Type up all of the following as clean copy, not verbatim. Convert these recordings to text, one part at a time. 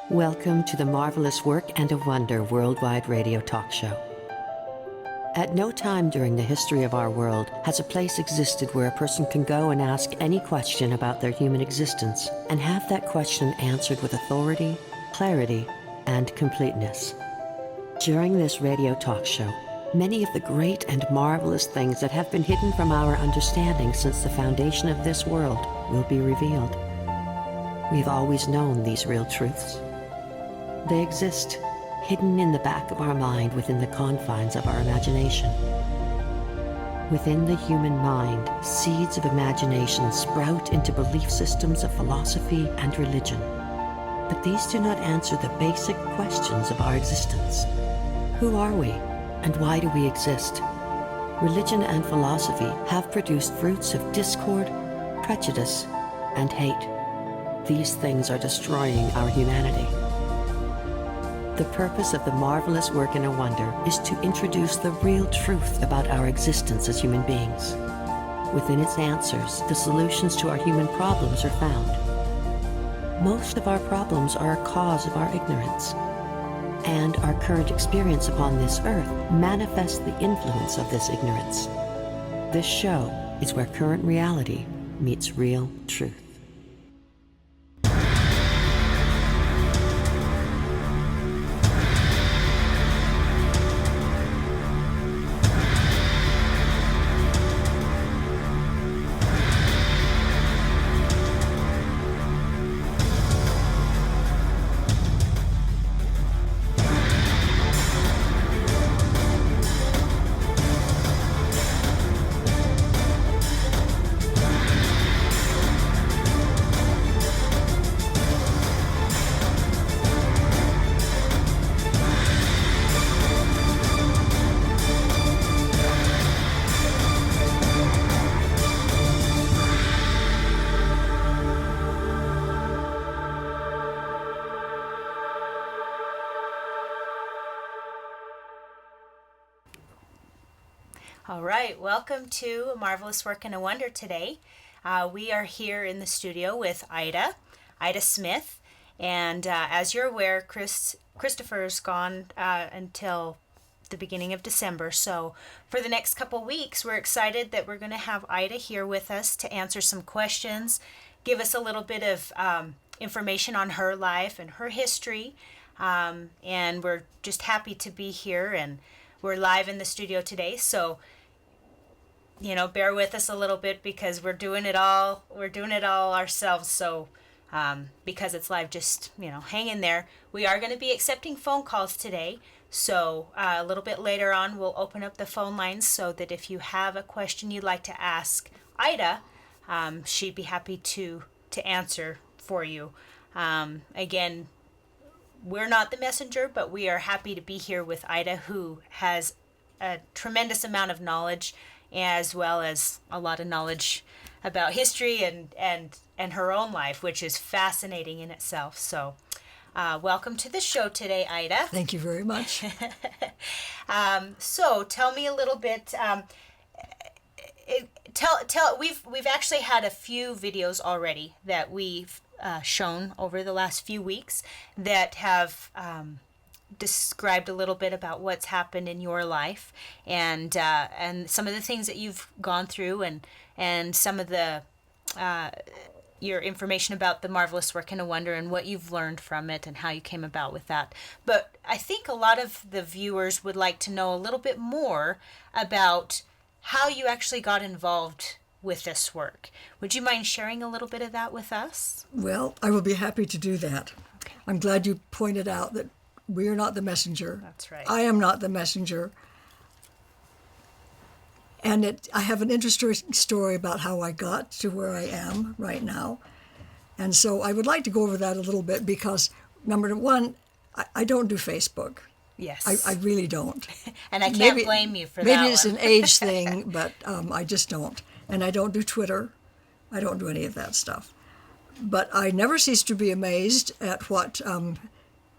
Welcome to the Marvelous Work and a Wonder worldwide radio talk show. At no time during the history of our world has a place existed where a person can go and ask any question about their human existence and have that question answered with authority, clarity, and completeness. During this radio talk show, many of the great and marvelous things that have been hidden from our understanding since the foundation of this world will be revealed. We've always known these real truths. They exist, hidden in the back of our mind within the confines of our imagination. Within the human mind, seeds of imagination sprout into belief systems of philosophy and religion. But these do not answer the basic questions of our existence. Who are we, and why do we exist? Religion and philosophy have produced fruits of discord, prejudice, and hate. These things are destroying our humanity. The purpose of the Marvelous Work and a Wonder is to introduce the real truth about our existence as human beings. Within its answers, the solutions to our human problems are found. Most of our problems are a cause of our ignorance, and our current experience upon this earth manifests the influence of this ignorance. This show is where current reality meets real truth. All right, welcome to Marvelous Work and a Wonder today. We are here in the studio with idasmith, and as you're aware, Christopher's gone until the beginning of December. So for the next couple weeks, we're excited that we're going to have Ida here with us to answer some questions, give us a little bit of information on her life and her history, and we're just happy to be here, and we're live in the studio today. So bear with us a little bit because we're doing it all ourselves. So because it's live, just hang in there. We are going to be accepting phone calls today, so a little bit later on we'll open up the phone lines so that if you have a question you'd like to ask Ida, she'd be happy to answer for you. Again, we're not the messenger, but we are happy to be here with Ida, who has a tremendous amount of knowledge, as well as a lot of knowledge about history and her own life, which is fascinating in itself. So welcome to the show today, Ida. Thank you very much. So tell me a little bit. We've actually had a few videos already that we've shown over the last few weeks that have described a little bit about what's happened in your life and some of the things that you've gone through and some of the your information about the Marvelous Work and a Wonder and what you've learned from it and how you came about with that. But I think a lot of the viewers would like to know a little bit more about how you actually got involved with this work. Would you mind sharing a little bit of that with us? Well, I will be happy to do that. Okay. I'm glad you pointed out that we are not the messenger. That's right. I am not the messenger. And I have an interesting story about how I got to where I am right now. And so I would like to go over that a little bit because, number one, I don't do Facebook. Yes. I really don't. And I can't blame you for that. Maybe it's an age thing, but I just don't. And I don't do Twitter. I don't do any of that stuff. But I never cease to be amazed at what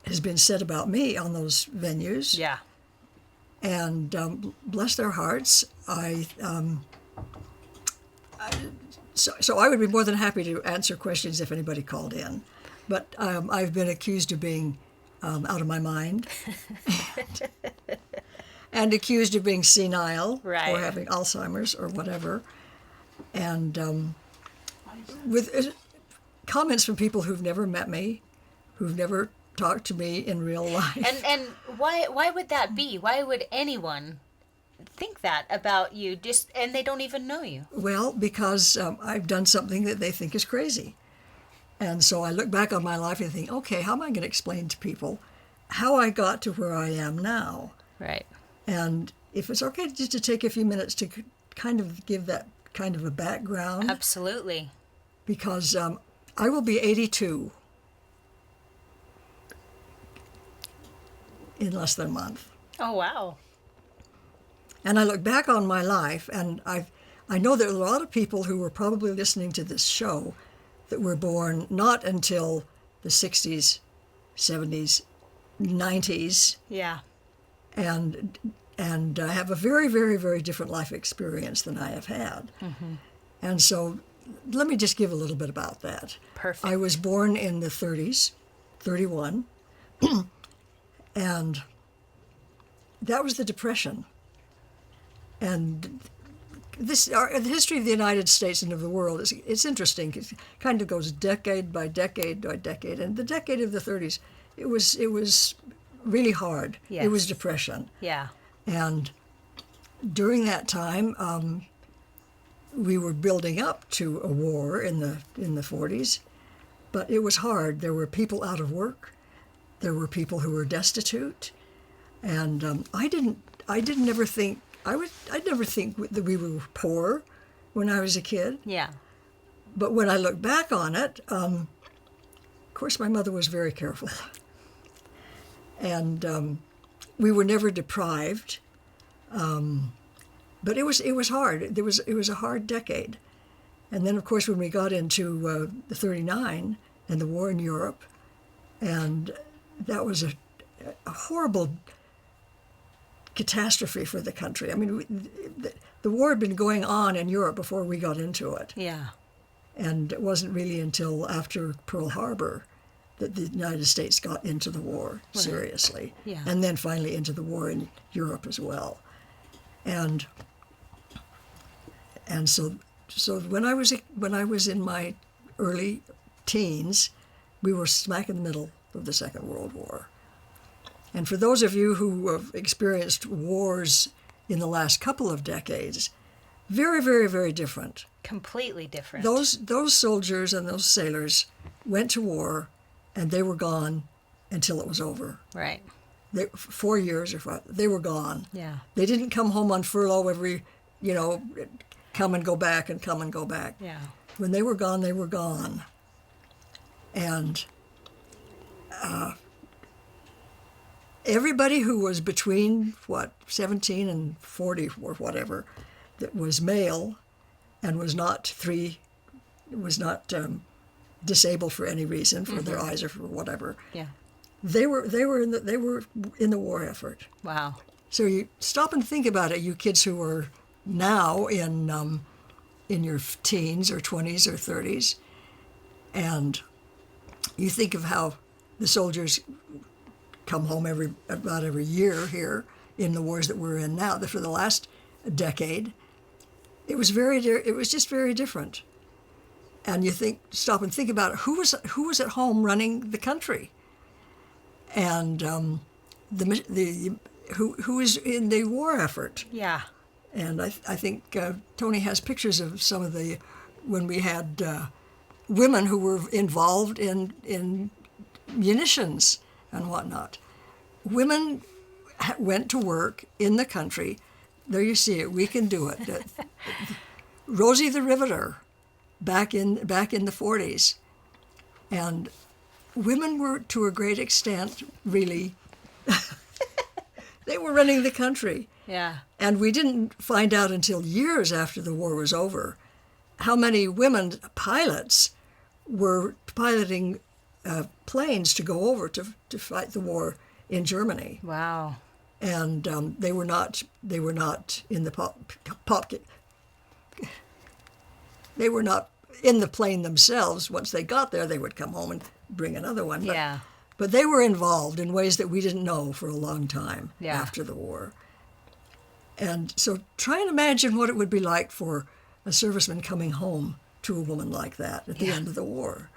has been said about me on those venues. Yeah. And bless their hearts, so I would be more than happy to answer questions if anybody called in. But I've been accused of being out of my mind and accused of being senile Right. or having Alzheimer's or whatever. And with comments from people who've never met me, who've never talked to me in real life. And why would that be? Why would anyone think that about you and they don't even know you? Well, because I've done something that they think is crazy. And so I look back on my life and think, okay, how am I going to explain to people how I got to where I am now? Right. And if it's okay just to take a few minutes to kind of give that kind of a background. Absolutely. Because I will be 82 in less than a month. Oh, wow. And I look back on my life, and I know there are a lot of people who were probably listening to this show that were born not until the 60s, 70s, 90s, Yeah. and have a very, very, very different life experience than I have had. Mm-hmm. And so let me just give a little bit about that. Perfect. I was born in the 30s, 31, and that was the Depression. And the history of the United States and of the world it's interesting. It kind of goes decade by decade by decade. And the decade of the 30s, it was really hard. Yes. It was Depression. Yeah. And during that time, we were building up to a war in the 40s, but it was hard. There were people out of work. There were people who were destitute, and I'd never think that we were poor when I was a kid. Yeah. But when I look back on it, of course, my mother was very careful, and we were never deprived. But it was hard. It was a hard decade, and then of course when we got into the '39 and the war in Europe, and that was a horrible catastrophe for the country. I mean, the war had been going on in Europe before we got into it. Yeah. And it wasn't really until after Pearl Harbor that the United States got into the war seriously. Yeah. And then finally into the war in Europe as well. And so when I was in my early teens, we were smack in the middle of the Second World War. And for those of you who have experienced wars in the last couple of decades, very, very, very different. Completely different. Those soldiers and those sailors went to war, and they were gone until it was over. Right. 4 years or 5, they were gone. Yeah. They didn't come home on furlough every, come and go back and come and go back. Yeah. When they were gone, they were gone. And everybody who was between, 17 and 40 or whatever, that was male and was not disabled for any reason, for their eyes or for whatever. Yeah. They were in the war effort. Wow. So you stop and think about it, you kids who are now in your teens or 20s or 30s, and you think of how the soldiers come home about every year here in the wars that we're in now. For the last decade, it was just very different. And you stop and think about it. Who was at home running the country, and who is in the war effort. Yeah. And I think Tony has pictures of some of when we had women who were involved in munitions and whatnot. Women went to work in the country. There you see it. We can do it. Rosie the Riveter, back in the 40s, and women were to a great extent really. They were running the country. Yeah. And we didn't find out until years after the war was over how many women pilots were piloting planes to go over to fight the war in Germany. Wow. And they were not in the they were not in the plane themselves. Once they got there, they would come home and bring another one. Yeah. But they were involved in ways that we didn't know for a long time Yeah. after the war. And so try and imagine what it would be like for a serviceman coming home to a woman like that at the end of the war.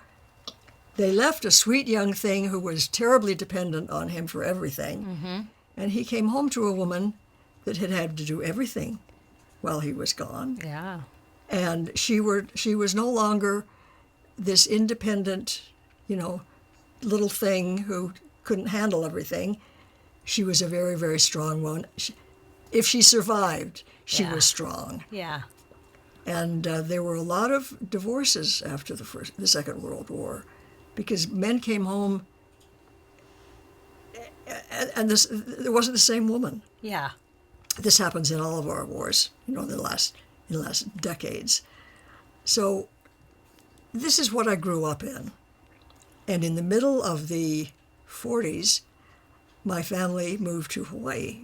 They left a sweet young thing who was terribly dependent on him for everything. And he came home to a woman that had had to do everything while he was gone. Yeah. And she was no longer this independent, little thing who couldn't handle everything. She was a very, very strong woman. If she survived, she was strong. Yeah. And there were a lot of divorces after the Second World War, because men came home, and there wasn't the same woman. Yeah. This happens in all of our wars, in the last decades. So this is what I grew up in. And in the middle of the 40s, my family moved to Hawaii.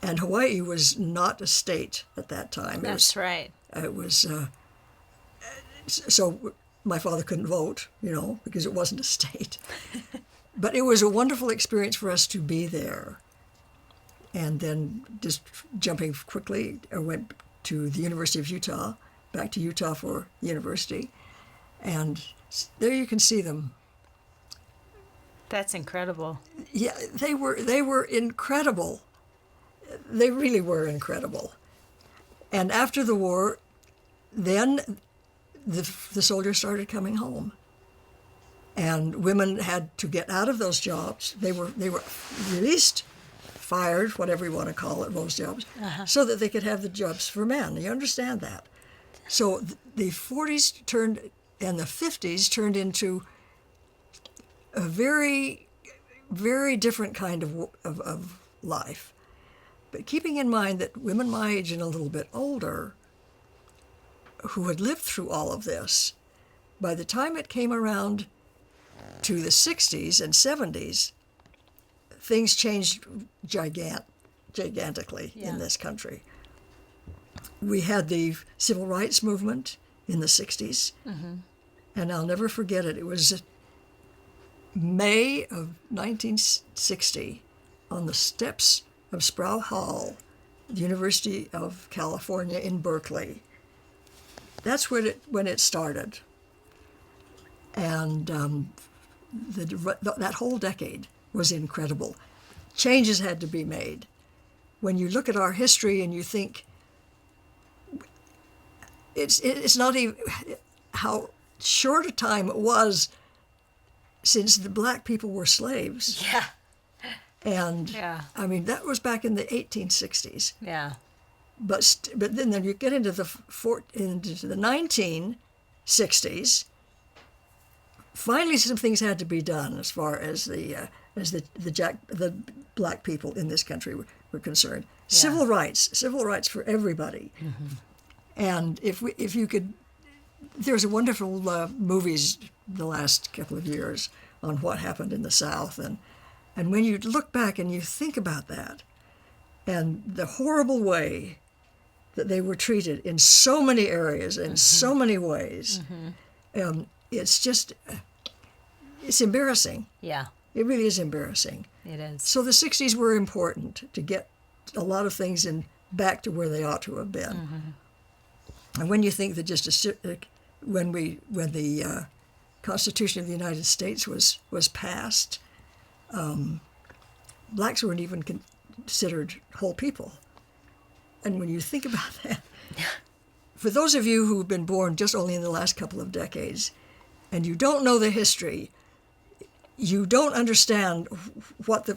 And Hawaii was not a state at that time. That's right. It was, so my father couldn't vote, because it wasn't a state. But it was a wonderful experience for us to be there. And then just jumping quickly, I went to the University of Utah, back to Utah for university. And there you can see them. That's incredible. Yeah, they were incredible. They really were incredible. And after the war, then the soldiers started coming home. And women had to get out of those jobs. They were released, fired, whatever you want to call it, those jobs, so that they could have the jobs for men. You understand that? So the 40s turned, and the 50s turned into a very, very different kind of life. But keeping in mind that women my age and a little bit older, who had lived through all of this, by the time it came around to the 60s and 70s, things changed gigantically in this country. We had the civil rights movement in the 60s, and I'll never forget it. It was May of 1960 on the steps of Sproul Hall, the University of California in Berkeley. That's when it started. And that whole decade was incredible. Changes had to be made. When you look at our history and you think, it's not even how short a time it was since the black people were slaves. Yeah. And I mean, that was back in the 1860s. Yeah. But then you get into the 1960s. Finally, some things had to be done as far as the black people in this country were concerned. Yeah. Civil rights for everybody. And if you could, there's a wonderful movies the last couple of years on what happened in the South, and when you look back and you think about that, and the horrible way that they were treated in so many areas, in so many ways, it's just, it's embarrassing. Yeah. It really is embarrassing. It is. So the 60s were important to get a lot of things back to where they ought to have been. And when you think that when the Constitution of the United States was passed, blacks weren't even considered whole people And when you think about that, for those of you who've been born just only in the last couple of decades, and you don't know the history, you don't understand what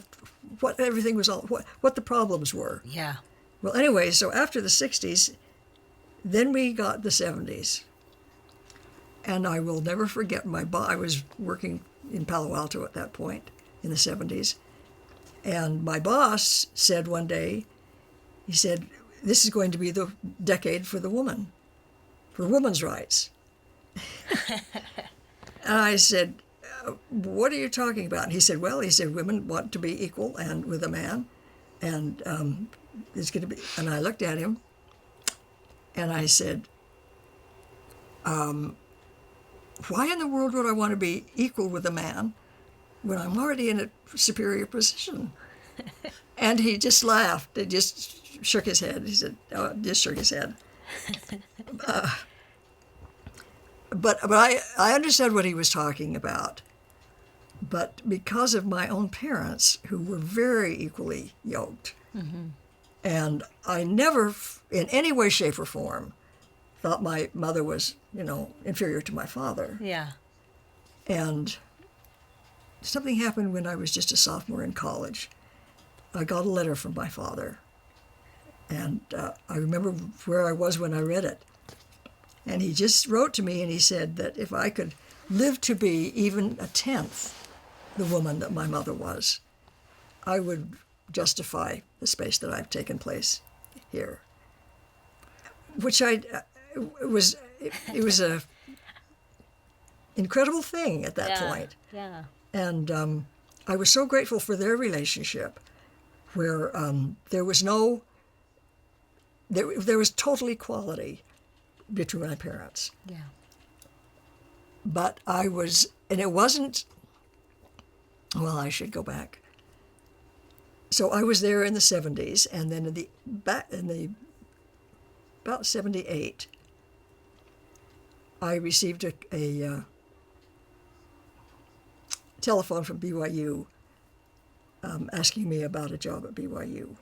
everything was all, what the problems were. Yeah. Well, anyway, so after the 60s, then we got the 70s. And I will never forget I was working in Palo Alto at that point in the 70s. And my boss said one day, he said, this is going to be the decade for the woman, for women's rights. And I said, what are you talking about? And he said, women want to be equal and with a man. And it's going to be, and I looked at him and I said, why in the world would I want to be equal with a man when I'm already in a superior position? And he just laughed. He just shook his head. He said, just shook his head. But I understood what he was talking about. But because of my own parents, who were very equally yoked, and I never, in any way, shape, or form, thought my mother was, inferior to my father. Yeah. And something happened when I was just a sophomore in college. I got a letter from my father. And I remember where I was when I read it. And he just wrote to me and he said that if I could live to be even a tenth the woman that my mother was, I would justify the space that I've taken place here. Which it was a incredible thing at that point. Yeah. And I was so grateful for their relationship, where there was total equality between my parents. Yeah. But it wasn't, well, I should go back. So I was there in the 70s, and then about 78, I received a telephone from BYU asking me about a job at BYU.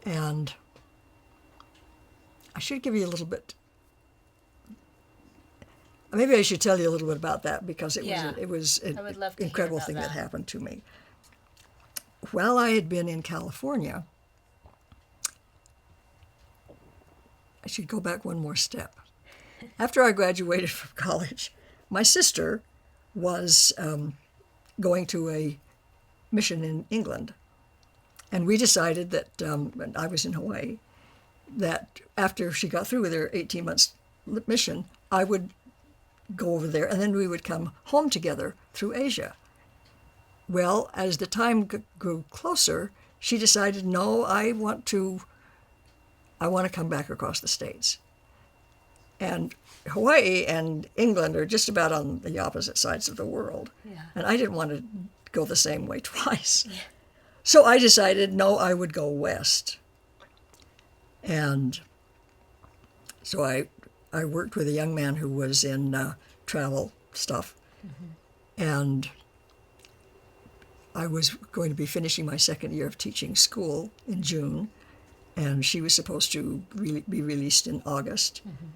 And I should give you a little bit, maybe I should tell you a little bit about that, because it was an incredible thing that happened to me. While I had been in California, I should go back one more step. After I graduated from college, my sister was going to a mission in England. And we decided that, and I was in Hawaii, that after she got through with her 18 months mission, I would go over there, and then we would come home together through Asia. Well, as the time grew closer, she decided, no, I want to come back across the States. And Hawaii and England are just about on the opposite sides of the world. Yeah. And I didn't want to go the same way twice. Yeah. So I decided, no, I would go west. And so I worked with a young man who was in travel stuff. Mm-hmm. And I was going to be finishing my second year of teaching school in June, and she was supposed to be released in August. Mm-hmm.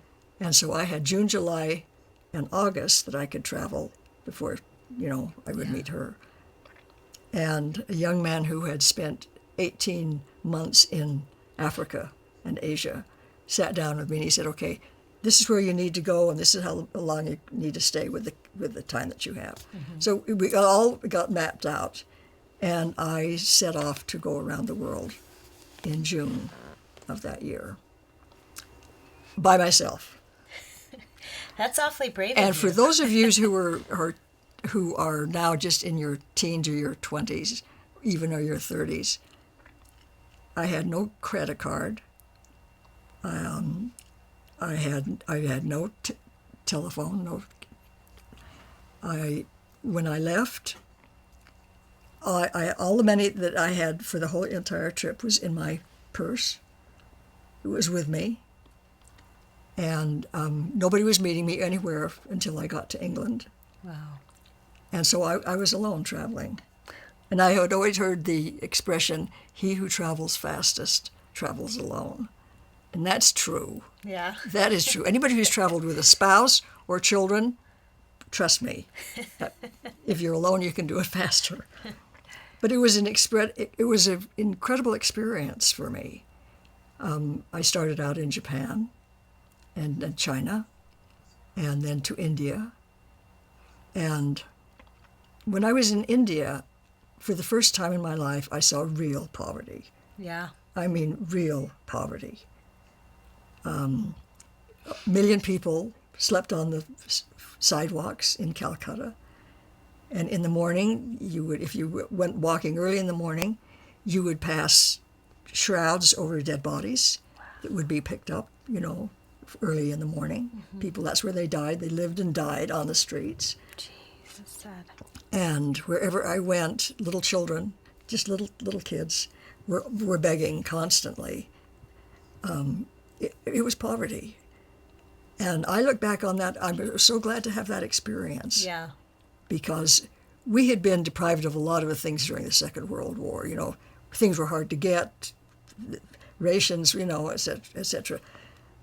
And so I had June, July, and August that I could travel before, I would meet her. And a young man who had spent 18 months in Africa and Asia sat down with me and he said, okay, this is where you need to go, and this is how long you need to stay with the time that you have. Mm-hmm. So we all got mapped out, and I set off to go around the world in June of that year by myself. That's awfully brave. And for those of you who are now just in your teens or your 20s, even or your 30s, I had no credit card. I had no telephone. When I left, all the money that I had for the whole entire trip was in my purse. It was with me. And nobody was meeting me anywhere until I got to England. Wow. And so I was alone traveling. And I had always heard the expression, he who travels fastest travels alone. And that's true. Yeah. That is true. Anybody who's traveled with a spouse or children, trust me, if you're alone, you can do it faster. But it was an incredible experience for me. I started out in Japan, and then China, and then to India. And when I was in India, for the first time in my life, I saw real poverty. Yeah. I mean, real poverty. 1 million people slept on the sidewalks in Calcutta. And in the morning, if you went walking early in the morning, you would pass shrouds over dead bodies that would be picked up, early in the morning. Mm-hmm. People, that's where they died. They lived and died on the streets. Jeez, that's sad. And wherever I went, little children, just little kids, were begging constantly. It was poverty. And I look back on that, I'm so glad to have that experience. Yeah. Because we had been deprived of a lot of the things during the Second World War. Things were hard to get, rations, et cetera.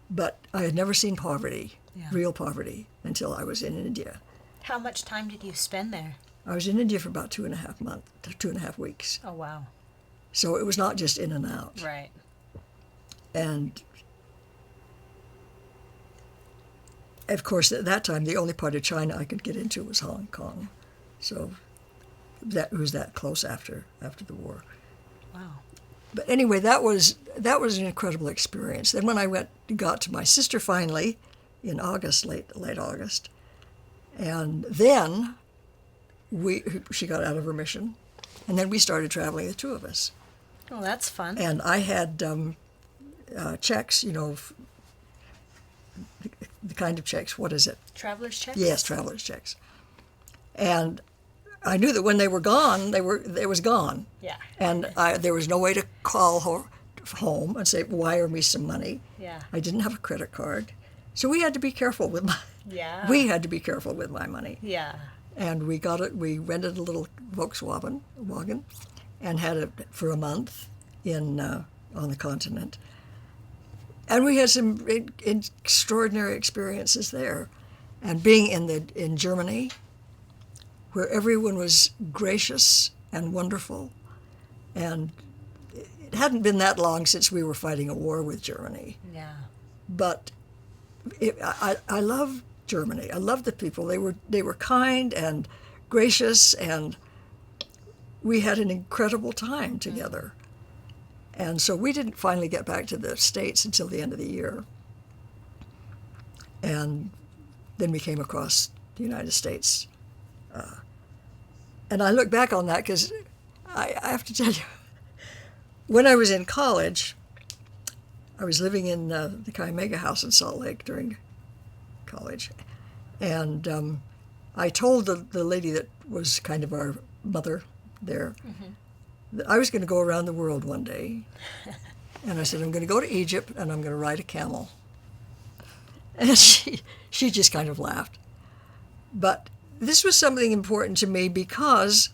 But I had never seen poverty, real poverty, until I was in India. How much time did you spend there? I was in India for about 2.5 weeks. Oh, wow. So it was not just in and out. Right. And of course, at that time, the only part of China I could get into was Hong Kong. So that was that close after the war. Wow. But anyway, that was an incredible experience. Then when I got to my sister finally in August, late August, and then she got out of her mission, and then we started traveling, the two of us. Oh, that's fun. And I had checks, the kind of checks. What is it? Traveler's checks? Yes, traveler's checks. And I knew that when they were gone, it was gone. Yeah. And there was no way to call home and say, wire me some money. Yeah. I didn't have a credit card. So we had to be careful with we had to be careful with my money. Yeah. And we rented a little Volkswagen and had it for a month on the continent. And we had some extraordinary experiences there. And being in Germany, where everyone was gracious and wonderful, and it hadn't been that long since we were fighting a war with Germany. Yeah. But I love Germany. I love the people. They were kind and gracious, and we had an incredible time together. And so we didn't finally get back to the States until the end of the year. And then we came across the United States. And I look back on that because I have to tell you, when I was in college, I was living in the Chi Mega house in Salt Lake during college. And I told the lady that was kind of our mother there, that I was going to go around the world one day. And I said, I'm going to go to Egypt and I'm going to ride a camel. And she just kind of laughed. But this was something important to me because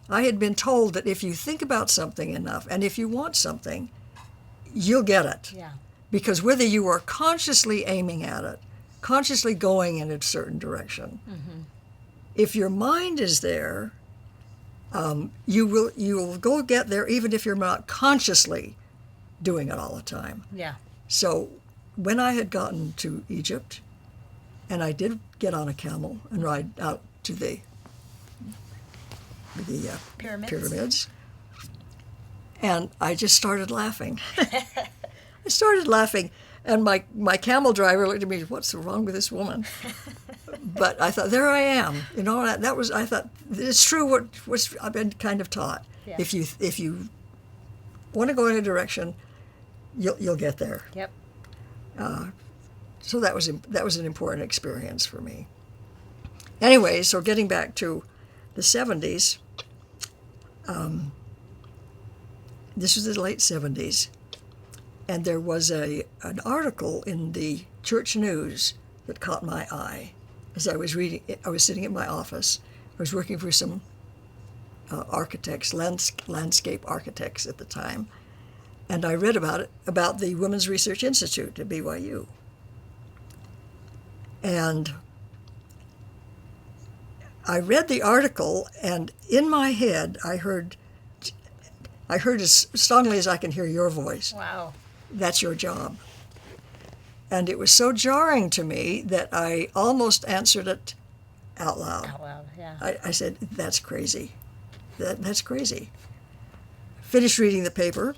I had been told that if you think about something enough and if you want something, you'll get it. Yeah. Because whether you are consciously aiming at it, consciously going in a certain direction, if your mind is there, you will go get there even if you're not consciously doing it all the time. Yeah. So when I had gotten to Egypt, and I did get on a camel and ride out to the pyramids, and I just started laughing. I started laughing, and my camel driver looked at me, what's wrong with this woman? But I thought, there I am. I thought, it's true what I've been kind of taught. Yeah. If you want to go in a direction, you'll get there. Yep. So that was an important experience for me. Anyway, so getting back to the 70s, this was the late 70s, and there was an article in the Church News that caught my eye. As I was reading it, I was sitting in my office. I was working for some architects, landscape architects at the time, And I read about it, about the Women's Research Institute at BYU. And I read the article, and in my head, I heard as strongly as I can hear your voice. Wow. That's your job. And it was so jarring to me that I almost answered it out loud. Out loud, yeah. I said, that's crazy. That's crazy. Finished reading the paper,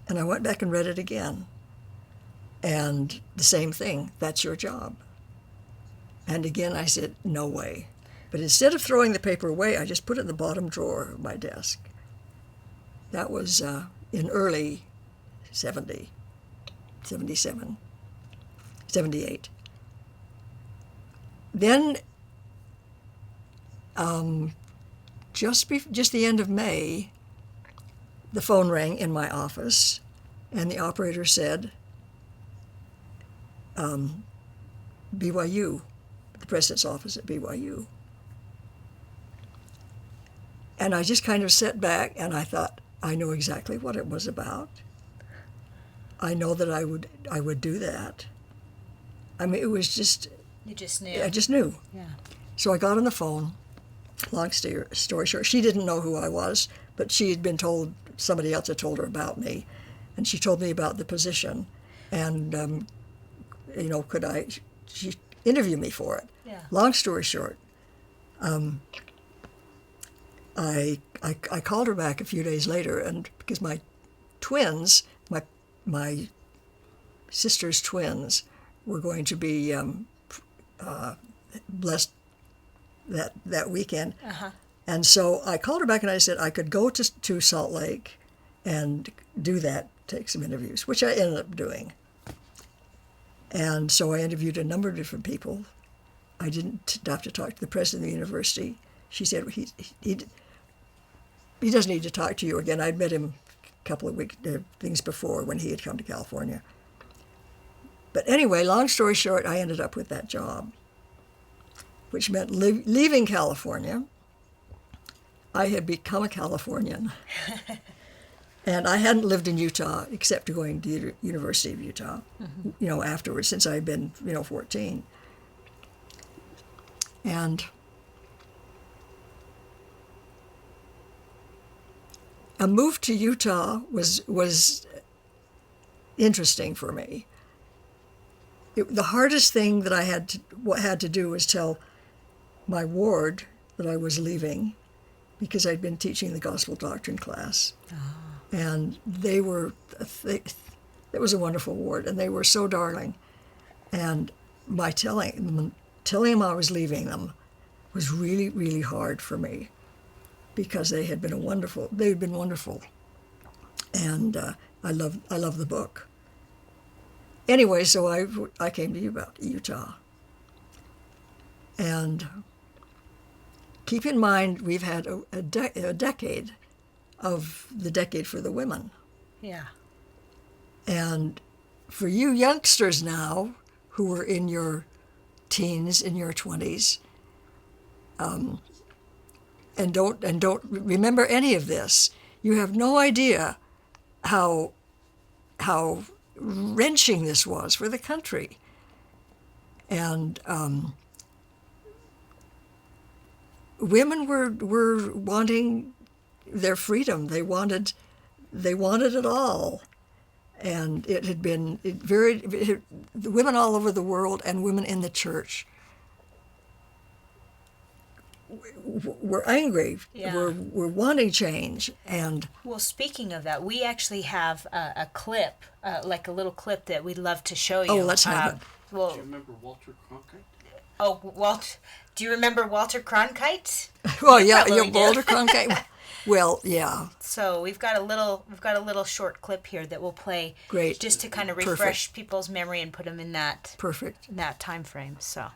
and I went back and read it again. And the same thing, that's your job. And again, I said, no way. But instead of throwing the paper away, I just put it in the bottom drawer of my desk. That was in early 70, 77, 78. Then, just the end of May, the phone rang in my office, and the operator said, BYU, the president's office at BYU. And I just kind of sat back and I thought, I know exactly what it was about. I know that I would do that. I mean, it was just... You just knew. I just knew. Yeah. So I got on the phone. Long story short, she didn't know who I was, but she had been told, somebody else had told her about me. And she told me about the position. And, she interviewed me for it. Yeah. Long story short, I called her back a few days later, and because my twins, my sister's twins, were going to be blessed that weekend. Uh-huh. And so I called her back and I said I could go to Salt Lake and do that, take some interviews, which I ended up doing. And so I interviewed a number of different people. I didn't have to talk to the president of the university. She said he doesn't need to talk to you again. I'd met him a couple of things before when he had come to California. But anyway, long story short, I ended up with that job, which meant leaving California. I had become a Californian. And I hadn't lived in Utah except going to the University of Utah, afterwards, since I had been, 14. And a move to Utah was interesting for me. The hardest thing that I had to do was tell my ward that I was leaving, because I'd been teaching the gospel doctrine class. Oh. And it was a wonderful ward, and they were so darling. And my telling them I was leaving them was really, really hard for me, because they had been wonderful. And I love the book. Anyway, so I came to Utah. And keep in mind, we've had a decade of the decade for the women. Yeah. And for you youngsters now, who were in your teens, in your 20s, and don't remember any of this, you have no idea how wrenching this was for the country. And women were wanting their freedom. They wanted it all. And it had been the women all over the world and women in the church were angry, were wanting change. And well, speaking of that, we actually have a clip, like a little clip that we'd love to show you. Oh, let's have it. Well, do you remember Walter Cronkite? Oh, do you remember Walter Cronkite? Well, yeah, Walter Cronkite. Well, yeah. So we've got a little short clip here that we'll play. Great. Just to kind of refresh people's memory and put them in that time frame. So.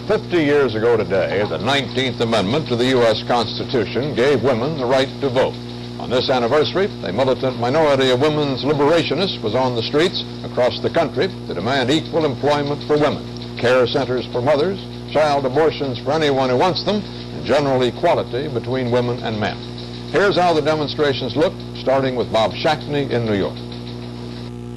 "50 years ago today, the 19th Amendment to the U.S. Constitution gave women the right to vote. On this anniversary, a militant minority of women's liberationists was on the streets across the country to demand equal employment for women, care centers for mothers, child abortions for anyone who wants them, and general equality between women and men. Here's how the demonstrations looked, starting with Bob Shackney in New York.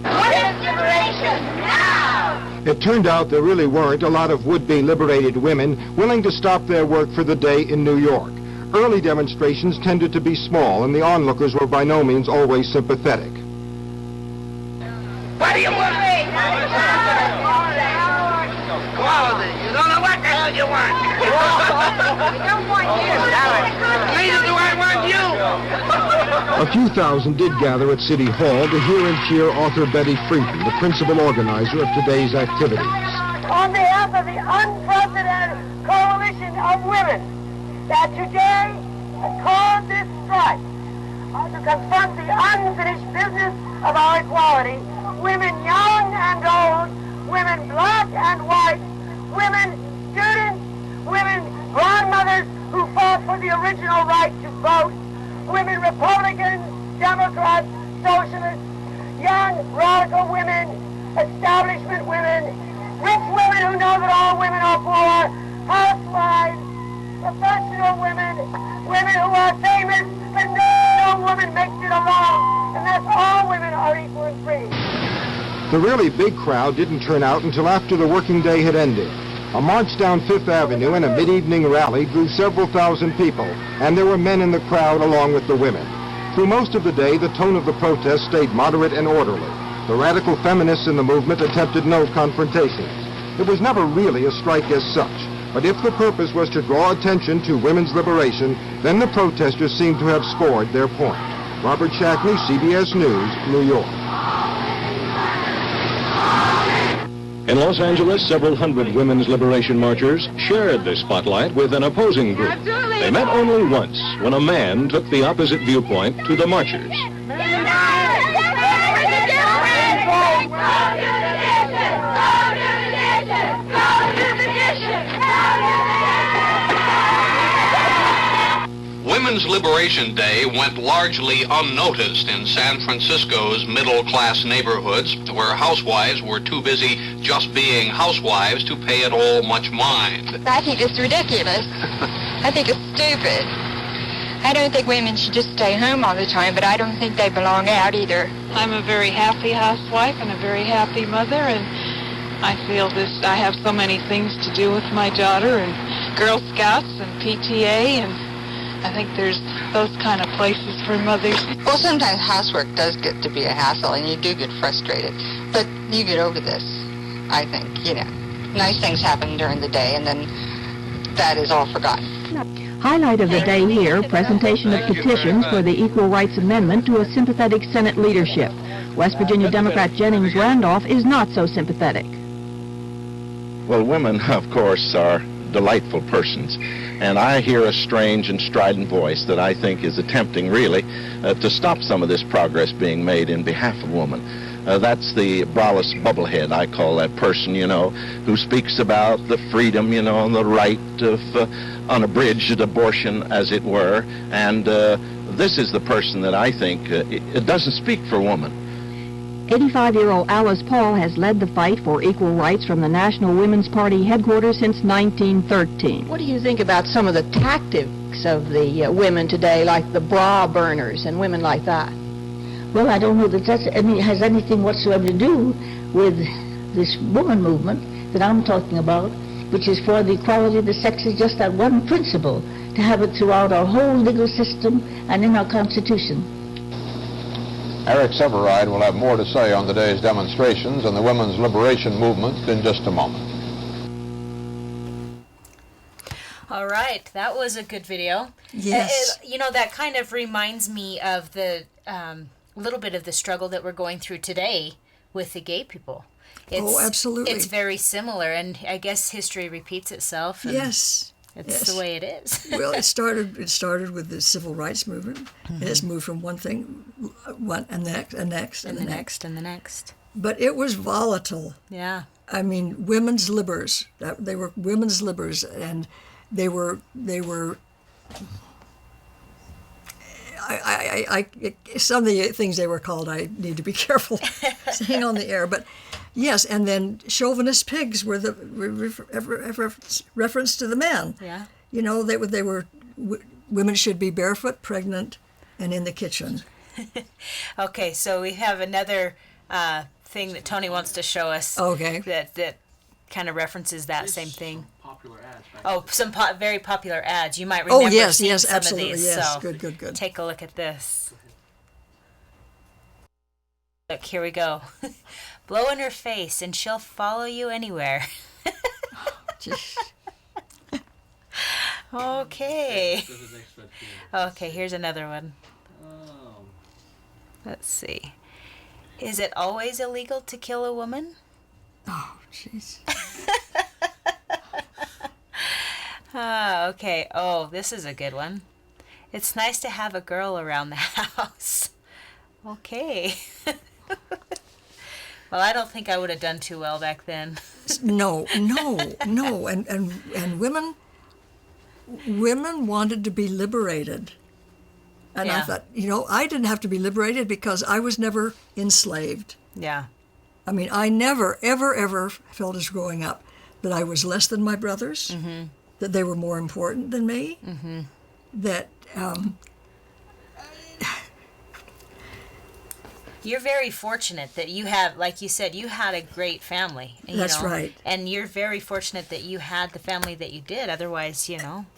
Women's liberation now! It turned out there really weren't a lot of would-be liberated women willing to stop their work for the day in New York. Early demonstrations tended to be small, and the onlookers were by no means always sympathetic. What do you want? Quality. You don't know what the hell you want. We don't want you. Neither do I want you. A few thousand did gather at City Hall to hear and cheer author Betty Friedan, the principal organizer of today's activities. On behalf of the unprecedented coalition of women that today called this strike to confront the unfinished business of our equality, women young and old, women black and white, women students, women grandmothers who fought for the original right to vote, women Republicans, Democrats, socialists, young radical women, establishment women, rich women who know that all women are poor, housewives, professional women, women who are famous, but no woman makes it alone, and that's all women are equal and free. The really big crowd didn't turn out until after the working day had ended. A march down Fifth Avenue and a mid-evening rally drew several thousand people, and there were men in the crowd along with the women. Through most of the day, the tone of the protest stayed moderate and orderly. The radical feminists in the movement attempted no confrontations. It was never really a strike as such. But if the purpose was to draw attention to women's liberation, then the protesters seemed to have scored their point. Robert Shackney, CBS News, New York. In Los Angeles, several hundred women's liberation marchers shared the spotlight with an opposing group. They met only once, when a man took the opposite viewpoint to the marchers. Women's Liberation Day went largely unnoticed in San Francisco's middle-class neighborhoods, where housewives were too busy just being housewives to pay it all much mind. I think it's ridiculous. I think it's stupid. I don't think women should just stay home all the time, but I don't think they belong out either. I'm a very happy housewife and a very happy mother, and I feel I have so many things to do with my daughter, and Girl Scouts and PTA, and I think there's those kind of places for mothers. Well, sometimes housework does get to be a hassle, and you do get frustrated. But you get over this, I think, Nice things happen during the day, and then that is all forgotten. Highlight of the day here, presentation of petitions for the Equal Rights Amendment to a sympathetic Senate leadership. West Virginia Democrat Jennings Randolph is not so sympathetic. Well, women, of course, are delightful persons. And I hear a strange and strident voice that I think is attempting, really, to stop some of this progress being made in behalf of women. That's the braless bubblehead, I call that person, who speaks about the freedom, and the right of unabridged abortion, as it were. And this is the person that I think it doesn't speak for women. 85-year-old Alice Paul has led the fight for equal rights from the National Women's Party headquarters since 1913. What do you think about some of the tactics of the women today, like the bra burners and women like that? Well, I don't know that has anything whatsoever to do with this woman movement that I'm talking about, which is for the equality of the sexes, just that one principle, to have it throughout our whole legal system and in our Constitution. Eric Severide will have more to say on today's demonstrations and the women's liberation movement in just a moment. All right, that was a good video. Yes. That kind of reminds me of the little bit of the struggle that we're going through today with the gay people. Absolutely. It's very similar, and I guess history repeats itself. And yes. It's the way it is. Well, it started with the civil rights movement. Mm-hmm. It has moved from one thing, and the next. But it was volatile. Yeah. I mean, women's libers. They were women's libers, and they were. some of the things they were called, I need to be careful saying on the air. But yes, and then chauvinist pigs were the reference to the men. Yeah. You know, they were women should be barefoot, pregnant, and in the kitchen. Okay, so we have another thing that Tony wants to show us. Okay. That kind of references that same thing. Popular ads. Some very popular ads. You might remember seeing some absolutely, of these. yes. So Good. Take a look at this. Look, here we go. Blow in her face and she'll follow you anywhere. Okay. Okay, here's another one. Let's see. Is it always illegal to kill a woman? Oh, jeez. Okay. Oh, this is a good one. It's nice to have a girl around the house. Okay. Well, I don't think I would have done too well back then. No. And women wanted to be liberated. And I thought, I didn't have to be liberated because I was never enslaved. Yeah. I mean, I never, ever felt as growing up that I was less than my brothers, that they were more important than me, that... You're very fortunate that you have, like you said, you had a great family. That's right. And you're very fortunate that you had the family that you did. Otherwise,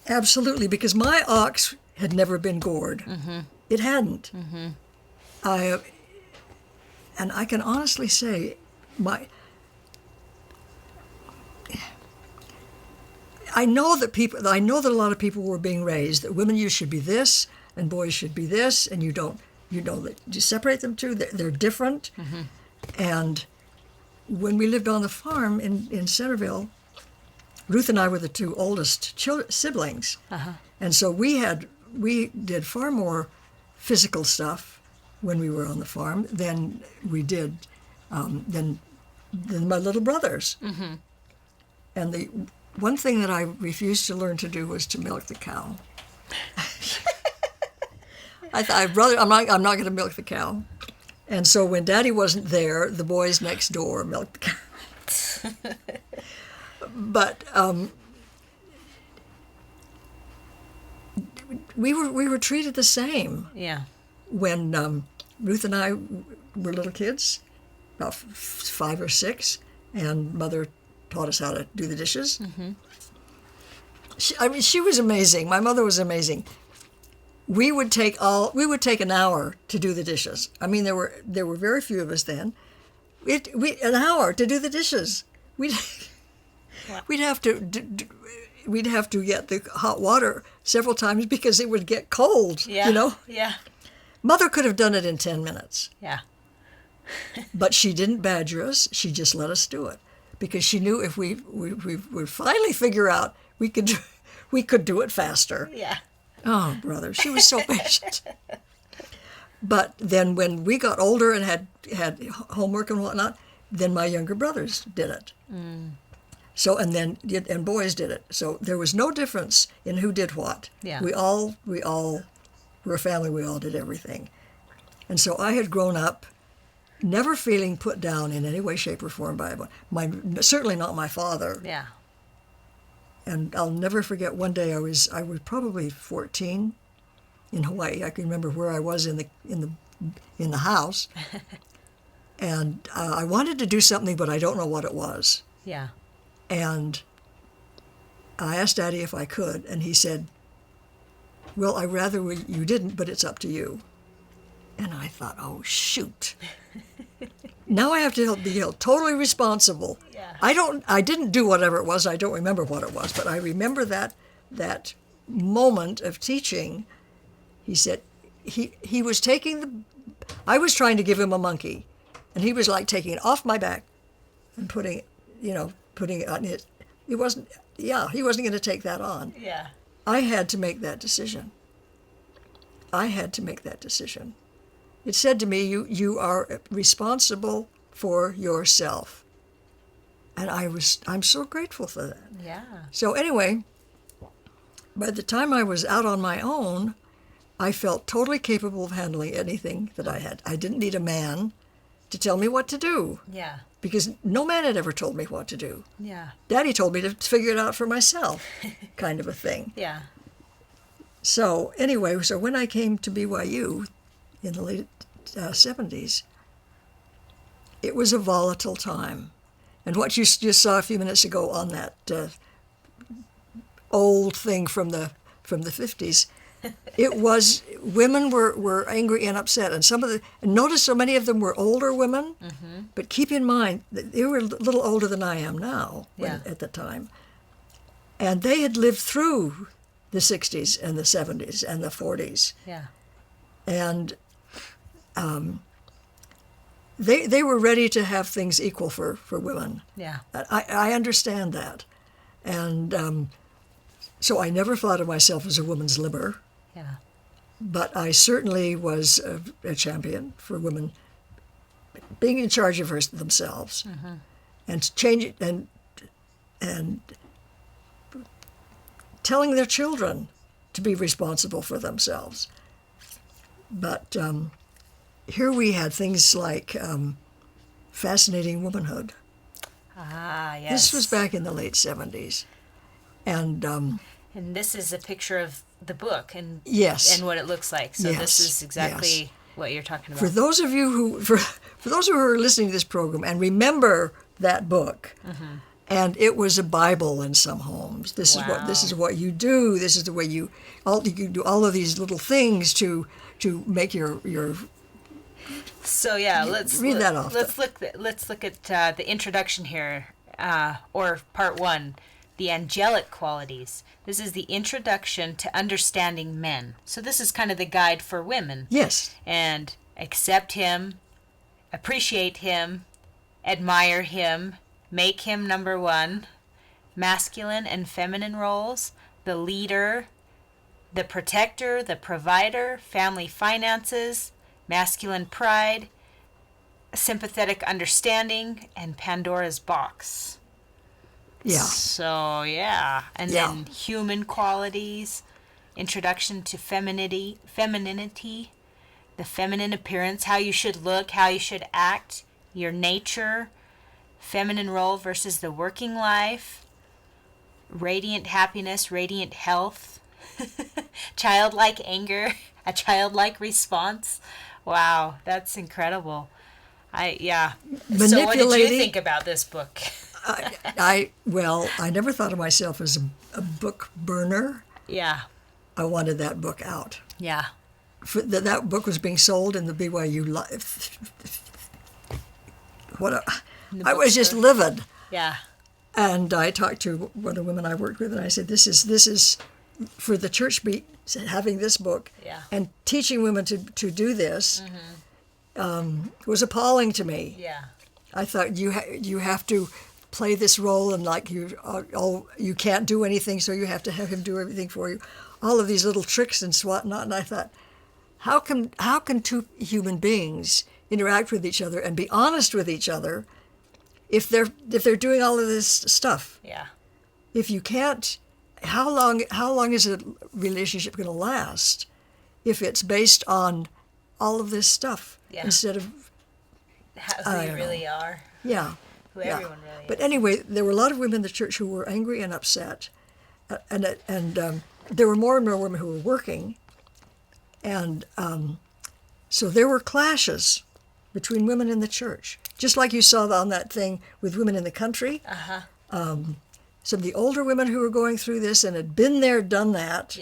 Absolutely, because my ox had never been gored. It hadn't. And I can honestly say, I know that a lot of people were being raised that women, you should be this, and boys should be this, and you separate them two. They're different. And when we lived on the farm in Centerville, Ruth and I were the two oldest siblings, and so we did far more physical stuff when we were on the farm than we did than my little brothers. And the one thing that I refused to learn to do was to milk the cow. I thought, brother, I'm not going to milk the cow. And so when Daddy wasn't there, the boys next door milked the cow. But we were treated the same. Yeah. When Ruth and I were little kids, about 5 or 6, and Mother taught us how to do the dishes. She was amazing. My mother was amazing. We would take an hour to do the dishes. I mean, there were very few of us then. An hour to do the dishes. We'd have to get the hot water several times because it would get cold. Yeah. Yeah. Mother could have done it in 10 minutes. Yeah. But she didn't badger us. She just let us do it because she knew if we would finally figure out we could do it faster. Yeah. Oh, brother, she was so patient. But then when we got older and had homework and whatnot, then my younger brothers did it. So and boys did it. So there was no difference in who did what. Yeah. We all were a family. We all did everything. And so I had grown up never feeling put down in any way, shape, or form by certainly not my father. Yeah. And I'll never forget one day I was probably 14 in Hawaii. I can remember where I was in the house, and I wanted to do something, but I don't know what it was. Yeah. And I asked Daddy if I could, and he said, "Well, I'd rather you didn't, but it's up to you." And I thought, "Oh shoot." Now I have to be held totally responsible. Yeah. I didn't do whatever it was. I don't remember what it was, but I remember that moment of teaching. He said he was I was trying to give him a monkey, and he was like taking it off my back and putting it on it. He wasn't going to take that on. Yeah. I had to make that decision. It said to me, you are responsible for yourself. And I'm so grateful for that. Yeah. So anyway, by the time I was out on my own, I felt totally capable of handling anything that I had. I didn't need a man to tell me what to do. Yeah. Because no man had ever told me what to do. Yeah. Daddy told me to figure it out for myself, kind of a thing. Yeah. So anyway, so when I came to BYU in the late 70s, it was a volatile time. And what you just saw a few minutes ago on that old thing from the 50s, it was, women were angry and upset. And notice so many of them were older women, but keep in mind that they were a little older than I am now at the time. And they had lived through the 60s and the 70s and the 40s. Yeah. And they were ready to have things equal for women. Yeah. I understand that. And so I never thought of myself as a woman's libber. Yeah. But I certainly was a champion for women being in charge of themselves and change and telling their children to be responsible for themselves. But here we had things like fascinating womanhood. Ah, yes. This was back in the late 70s. And this is a picture of the book and yes, and what it looks like. So this is exactly what you're talking about. For those of you for those who are listening to this program and remember that book, and it was a Bible in some homes. This is what you do. This is the way you do all of these little things to make your. So yeah, let's read that off. Let's look at the introduction here, or part 1. The angelic qualities. This is the introduction to understanding men. So this is kind of the guide for women. Yes. And accept him, appreciate him, admire him, make him number one, masculine and feminine roles, the leader, the protector, the provider, family finances, masculine pride, sympathetic understanding, and Pandora's box. Yeah. So, yeah. And then human qualities, introduction to femininity, the feminine appearance, how you should look, how you should act, your nature, feminine role versus the working life, radiant happiness, radiant health, childlike anger, a childlike response. Wow, that's incredible. So what did you think about this book? I never thought of myself as a book burner. Yeah. I wanted that book out. Yeah. That book was being sold in the BYU Live. I was just livid. Yeah. And I talked to one of the women I worked with, and I said, "This is for the church having this book and teaching women to do this was appalling to me. Yeah. I thought you have to play this role, and like you can't do anything, so you have to have him do everything for you. All of these little tricks and whatnot." And I thought, how can two human beings interact with each other and be honest with each other if they're doing all of this stuff? Yeah. If you can't, how long is a relationship going to last if it's based on all of this stuff instead of who you really are? Yeah. Who everyone really is. But anyway, there were a lot of women in the church who were angry and upset, and there were more and more women who were working, and so there were clashes between women in the church, just like you saw on that thing with women in the country. Some of the older women who were going through this and had been there, done that,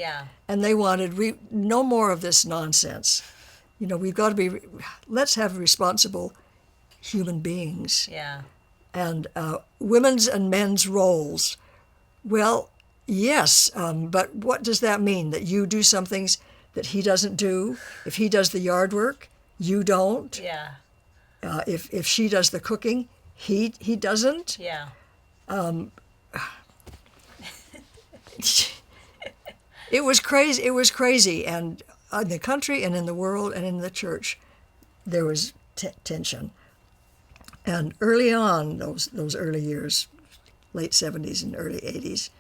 and they wanted no more of this nonsense. You know, we've got to let's have responsible human beings. Yeah. And women's and men's roles. Well, yes, but what does that mean? That you do some things that he doesn't do? If he does the yard work, you don't? Yeah. If she does the cooking, he doesn't? Yeah. It was crazy. It was crazy. And in the country and in the world and in the church, there was tension. And early on, those early years, late 70s and early 80s,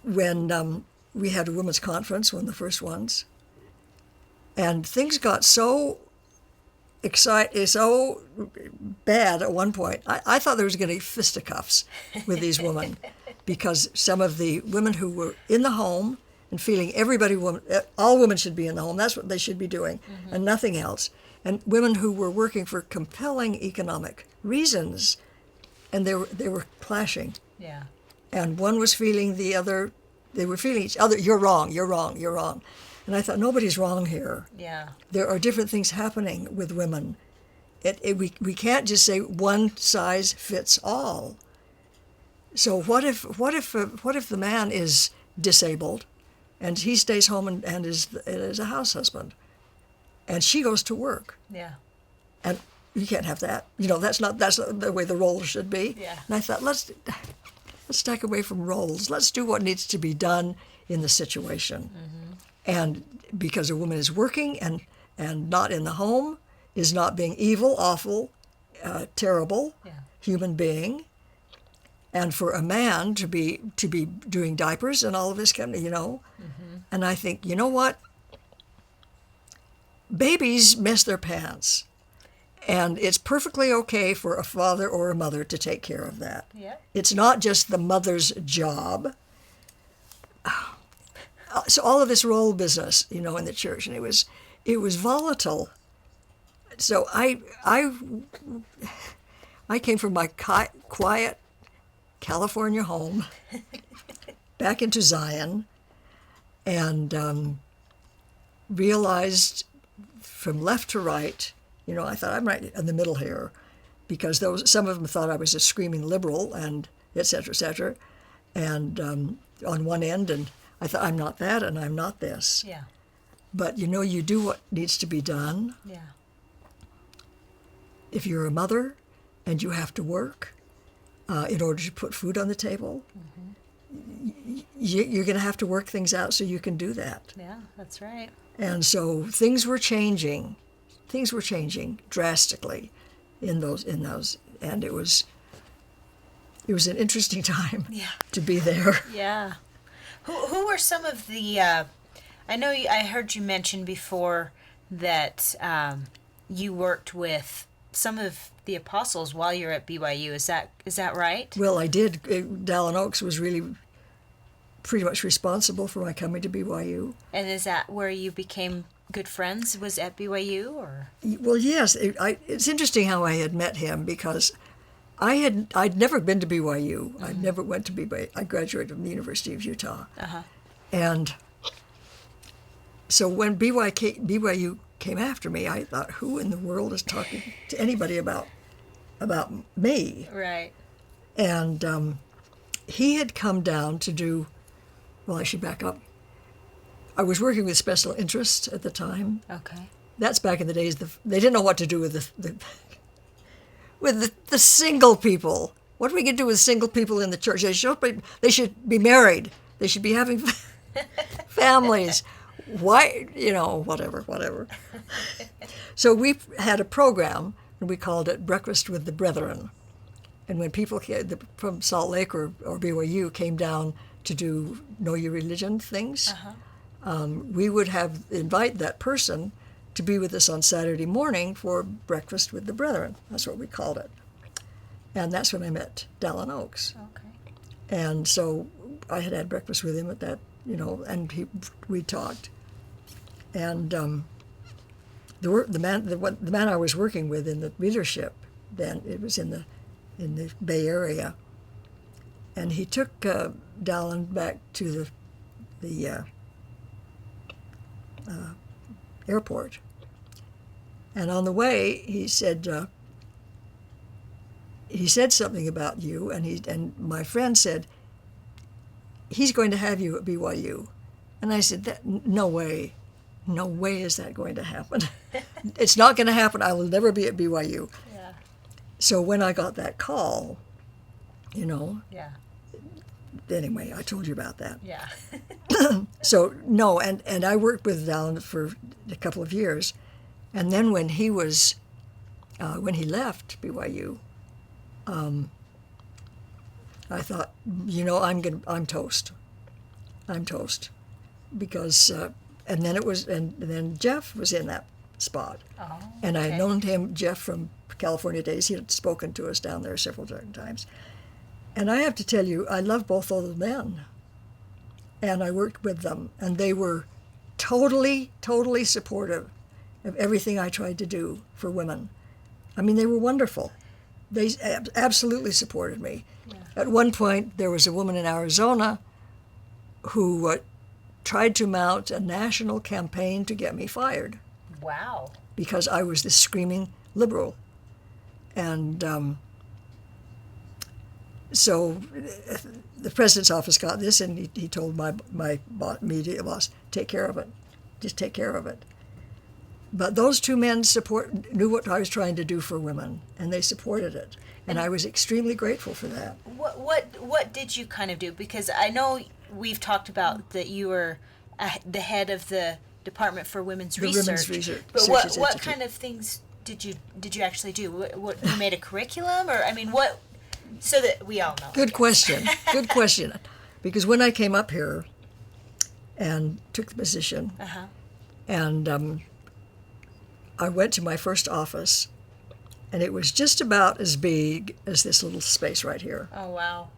when we had a women's conference, one of the first ones, and things got so bad at one point. I thought there was going to be fisticuffs with these women because some of the women who were in the home and feeling all women should be in the home, that's what they should be doing, and nothing else. And women who were working for compelling economic reasons, and they were clashing. Yeah. And one was feeling the other, they were feeling each other, you're wrong, you're wrong, you're wrong. And I thought, nobody's wrong here. Yeah. There are different things happening with women. We can't just say one size fits all. So what if the man is disabled, and he stays home and is a house husband, and she goes to work? Yeah. And you can't have that. That's not the way the roles should be. Yeah. And I thought, let's stack away from roles. Let's do what needs to be done in the situation. And because a woman is working and not in the home, is not being evil, awful, terrible human being, and for a man to be doing diapers and all of this kind of, And I think, you know what? Babies mess their pants, and it's perfectly okay for a father or a mother to take care of that. Yeah. It's not just the mother's job. So all of this role business, in the church, and it was volatile. So I came from my quiet California home back into Zion, and realized from left to right, I thought I'm right in the middle here, because some of them thought I was a screaming liberal and et cetera, and on one end, and I thought, I'm not that, and I'm not this. Yeah. But, you do what needs to be done. Yeah. If you're a mother and you have to work in order to put food on the table, you're going to have to work things out so you can do that. Yeah, that's right. And so things were changing. Things were changing drastically in those, and it was an interesting time to be there. Yeah. Who were some of the? I know I heard you mention before that you worked with some of the apostles while you're at BYU. Is that right? Well, I did. Dallin Oaks was really pretty much responsible for my coming to BYU. And is that where you became good friends? Was at BYU or? Well, yes. It's interesting how I had met him, because I'd never been to BYU. I never went to BYU. I graduated from the University of Utah. And so when BYU came after me, I thought, who in the world is talking to anybody about me? Right. And he had come down to do, well, I should back up. I was working with special interests at the time. Okay. That's back in the days, they didn't know what to do with the single people. What are we going to do with single people in the church? They should be married. They should be having families. Why, whatever. So we had a program, and we called it Breakfast with the Brethren. And when people from Salt Lake or BYU came down to do Know Your Religion things, we would invite that person to be with us on Saturday morning for Breakfast with the Brethren. That's what we called it. And that's when I met Dallin Oaks. Okay. And so I had breakfast with him at that, and we talked. And the man I was working with in the leadership then, it was in the Bay Area, and he took Dallin back to the airport. And on the way, he said something about you, and my friend said, he's going to have you at BYU. And I said, no way is that going to happen. It's not going to happen. I will never be at BYU. Yeah. So when I got that call, Yeah. Anyway, I told you about that. Yeah. So, no, and I worked with Dallin for a couple of years. And then when he left BYU, I thought, I'm toast. I'm toast. because and then Jeff was in that spot. Oh, and I okay. had known him, Jeff, from California days. He had spoken to us down there several different times. And I have to tell you, I love both of the men. And I worked with them, and they were totally, totally supportive of everything I tried to do for women. I mean, they were wonderful. They absolutely supported me. Yeah. At one point, there was a woman in Arizona who tried to mount a national campaign to get me fired. Wow. Because I was this screaming liberal. And so the president's office got this, and he told my media boss, take care of it. Just take care of it. But those two men knew what I was trying to do for women, and they supported it. And I was extremely grateful for that. What did you kind of do? Because I know we've talked about that you were the head of the Department for Women's Research. Women's Research. But what kind of things did you actually do? What you made a curriculum, or I mean, what? So that we all know. Good question. Good question. Because when I came up here and took the position, and I went to my first office, and it was just about as big as this little space right here. Oh, wow.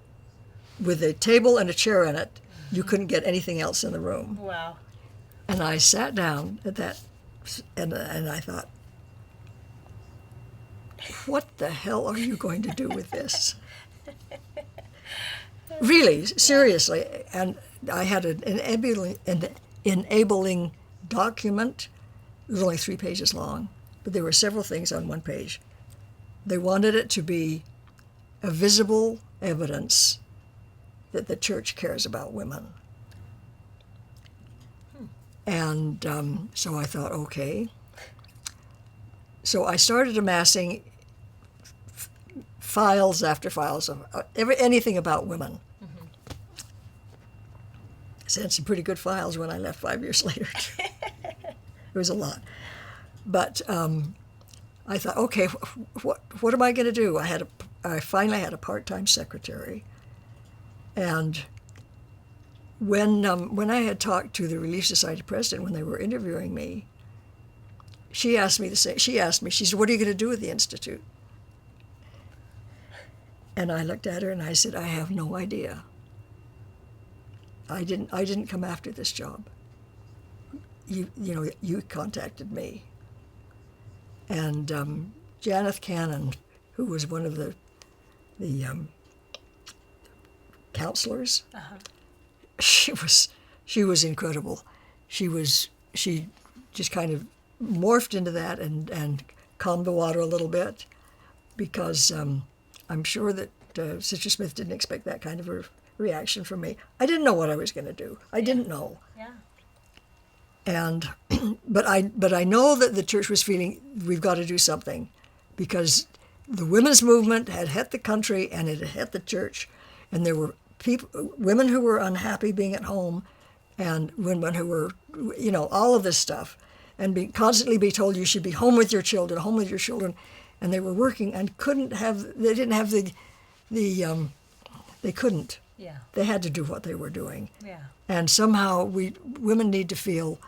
With a table and a chair in it. You couldn't get anything else in the room. Wow. And I sat down at that, and I thought, what the hell are you going to do with this? Really, seriously. And I had an enabling document. It was only 3 pages long, but there were several things on one page. They wanted it to be a visible evidence that the church cares about women. And so I thought, okay. So I started amassing files after files of anything about women. I sent some pretty good files when I left 5 years later. It was a lot. But I thought, okay, what am I going to do? I finally had a part-time secretary. And when I had talked to the Relief Society president when they were interviewing me, she asked me, she said, what are you going to do with the Institute? And I looked at her and I said, I have no idea. I didn't come after this job. You contacted me. And Janeth Cannon, who was one of the counselors, she was incredible. She just kind of morphed into that and calmed the water a little bit, because I'm sure that Sister Smith didn't expect that kind of a reaction from me. I didn't know what I was going to do. I didn't know. Yeah. And but I know that the church was feeling we've got to do something, because the women's movement had hit the country and it had hit the church, and there were women who were unhappy being at home, and women who were, all of this stuff, and constantly be told you should be home with your children, and they were working and they didn't have they couldn't. Yeah. They had to do what they were doing. Yeah. And somehow women need to feel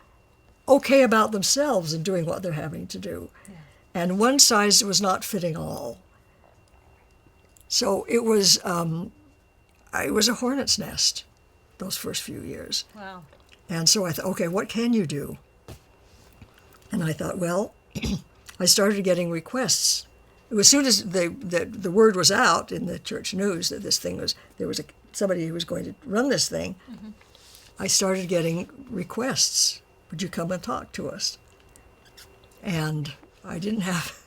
okay about themselves and doing what they're having to do. Yeah. And one size was not fitting all. So it was a hornet's nest those first few years. Wow. And so I thought, okay, what can you do? And I thought, well, I started getting requests. As soon as the word was out in the church news that there was somebody who was going to run this thing, I started getting requests. Would you come and talk to us? And I didn't have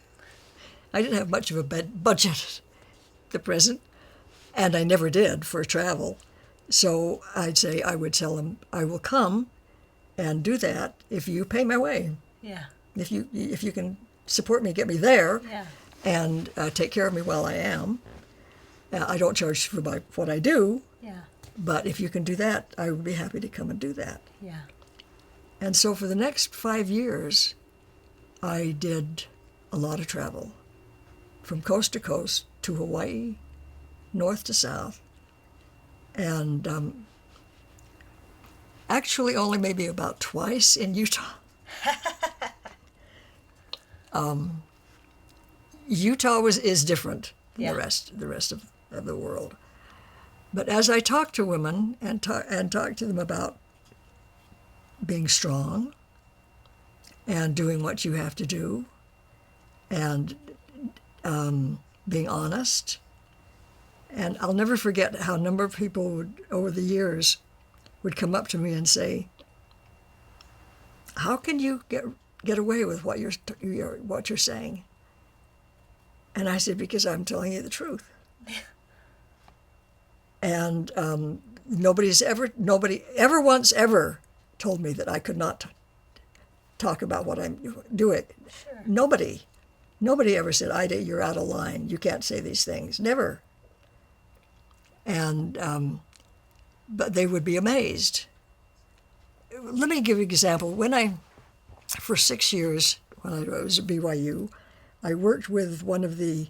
much of a budget at the present, and I never did for travel. So I would tell them, I will come and do that if you pay my way. Yeah. If you can support me, get me there, yeah. and take care of me while I am. I don't charge for what I do. Yeah. But if you can do that, I would be happy to come and do that. Yeah. And so for the next 5 years, I did a lot of travel, from coast to coast to Hawaii, north to south. And Actually, only maybe about twice in Utah. Utah is different than the rest of the world. But as I talk to women and talk to them about being strong and doing what you have to do and being honest, and I'll never forget how a number of people would, over the years, would come up to me and say, "How can you get away with what you're saying?" And I said, "Because I'm telling you the truth." And nobody ever once told me that I could not talk about what I'm doing. Sure. Nobody ever said, "Ida, you're out of line. You can't say these things." Never. And but they would be amazed. Let me give you an example. For 6 years, when I was at BYU, I worked with one of the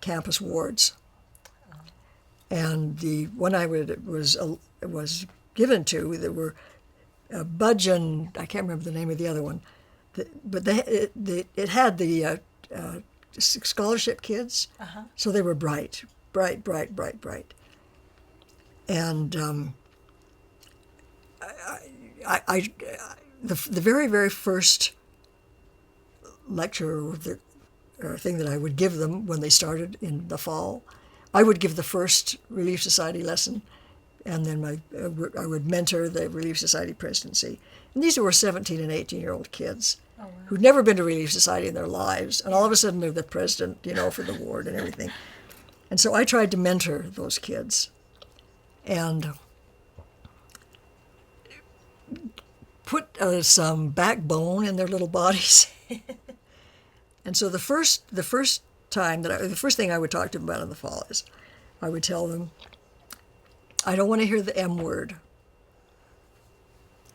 campus wards. And the one I was given to, there were Budge and I can't remember the name of the other one, but it had the scholarship kids, so they were bright. And the very, very first lecture or thing that I would give them when they started in the fall, I would give the first Relief Society lesson, and then I would mentor the Relief Society presidency. And these were 17 and 18-year-old kids who'd never been to Relief Society in their lives, and all of a sudden they're the president, for the ward and everything. And so I tried to mentor those kids and put some backbone in their little bodies. And so the first thing I would talk to them about in the fall is I would tell them, "I don't want to hear the M word,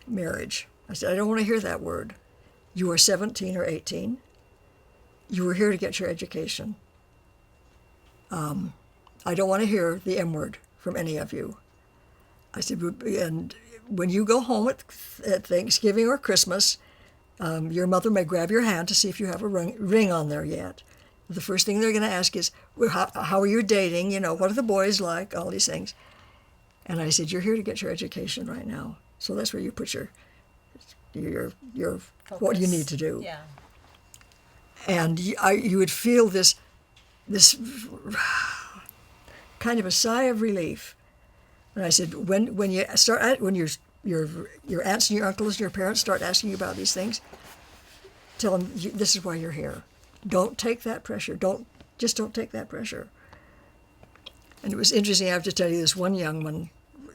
marriage." I said, "I don't want to hear that word. You are 17 or 18. You were here to get your education. I don't want to hear the M word from any of you." I said, "And when you go home at Thanksgiving or Christmas, your mother may grab your hand to see if you have a ring on there yet. The first thing they're going to ask is, how are you dating? What are the boys like? All these things." And I said, "You're here to get your education right now. So that's where you put your what you need to do." Yeah. And you would feel this kind of a sigh of relief. And I said, when your aunts and your uncles and your parents start asking you about these things, tell them this is why you're here. Don't take that pressure. Don't take that pressure. And it was interesting. I have to tell you, this one young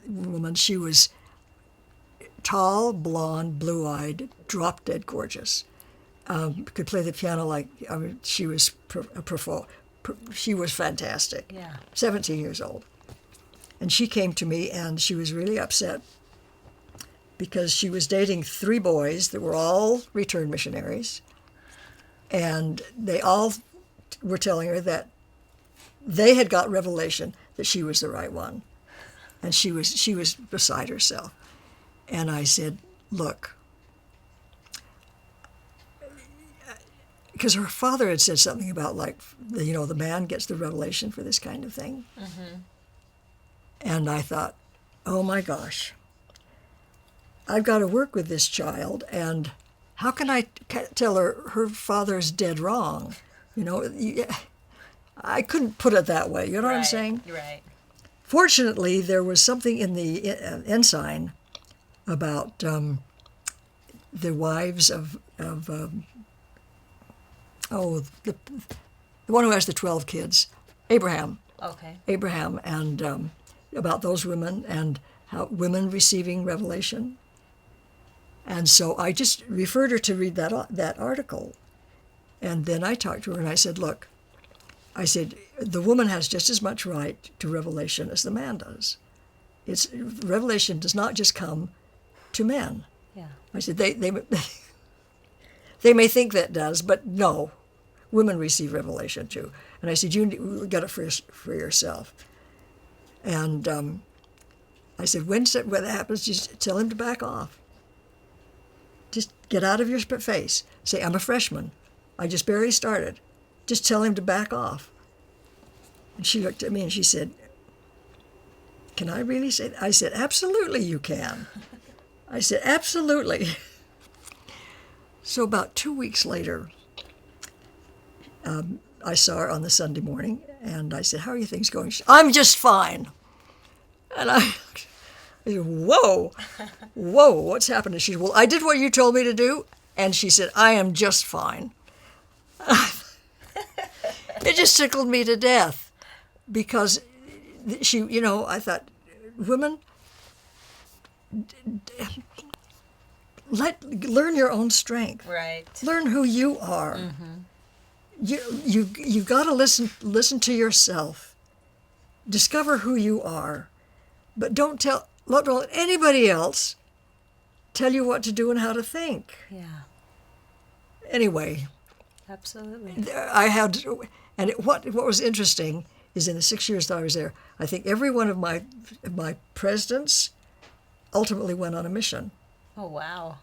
woman. She was tall, blonde, blue-eyed, drop-dead gorgeous. Could play the piano she was she was fantastic. Yeah. 17 years old. And she came to me, and she was really upset because she was dating 3 boys that were all returned missionaries, and they all were telling her that they had got revelation that she was the right one, and she was beside herself. And I said, "Look," because her father had said something about the man gets the revelation for this kind of thing. Mm-hmm. And I thought, oh my gosh, I've got to work with this child, and how can I tell her father's dead wrong? I couldn't put it that way. You know what I'm saying? Right. Fortunately, there was something in the ensign about the wives of the one who has the 12 kids, Abraham. Okay. Abraham, and about those women and how women receiving revelation. And so I just referred her to read that article. And then I talked to her and I said, "Look," I said, "the woman has just as much right to revelation as the man does. Revelation does not just come to men." Yeah. I said, they may think that does, but no, women receive revelation too. And I said, you got it for yourself. And I said, when that happens, just tell him to back off. Just get out of your face. Say, I'm a freshman. I just barely started. Just tell him to back off. And she looked at me and she said, can I really say that? I said, absolutely you can. I said, absolutely. So about 2 weeks later, I saw her on the Sunday morning, and I said, how are your things going? She said, I'm just fine. And I said, whoa, what's happening? She said, well, I did what you told me to do. And she said, I am just fine. It just tickled me to death because she, I thought, women, learn your own strength. Right. Learn who you are. You got to listen to yourself. Discover who you are, but don't let anybody else tell you what to do and how to think. Yeah. Anyway. Absolutely. What was interesting is in the 6 years that I was there, I think every one of my presidents ultimately went on a mission. Oh wow.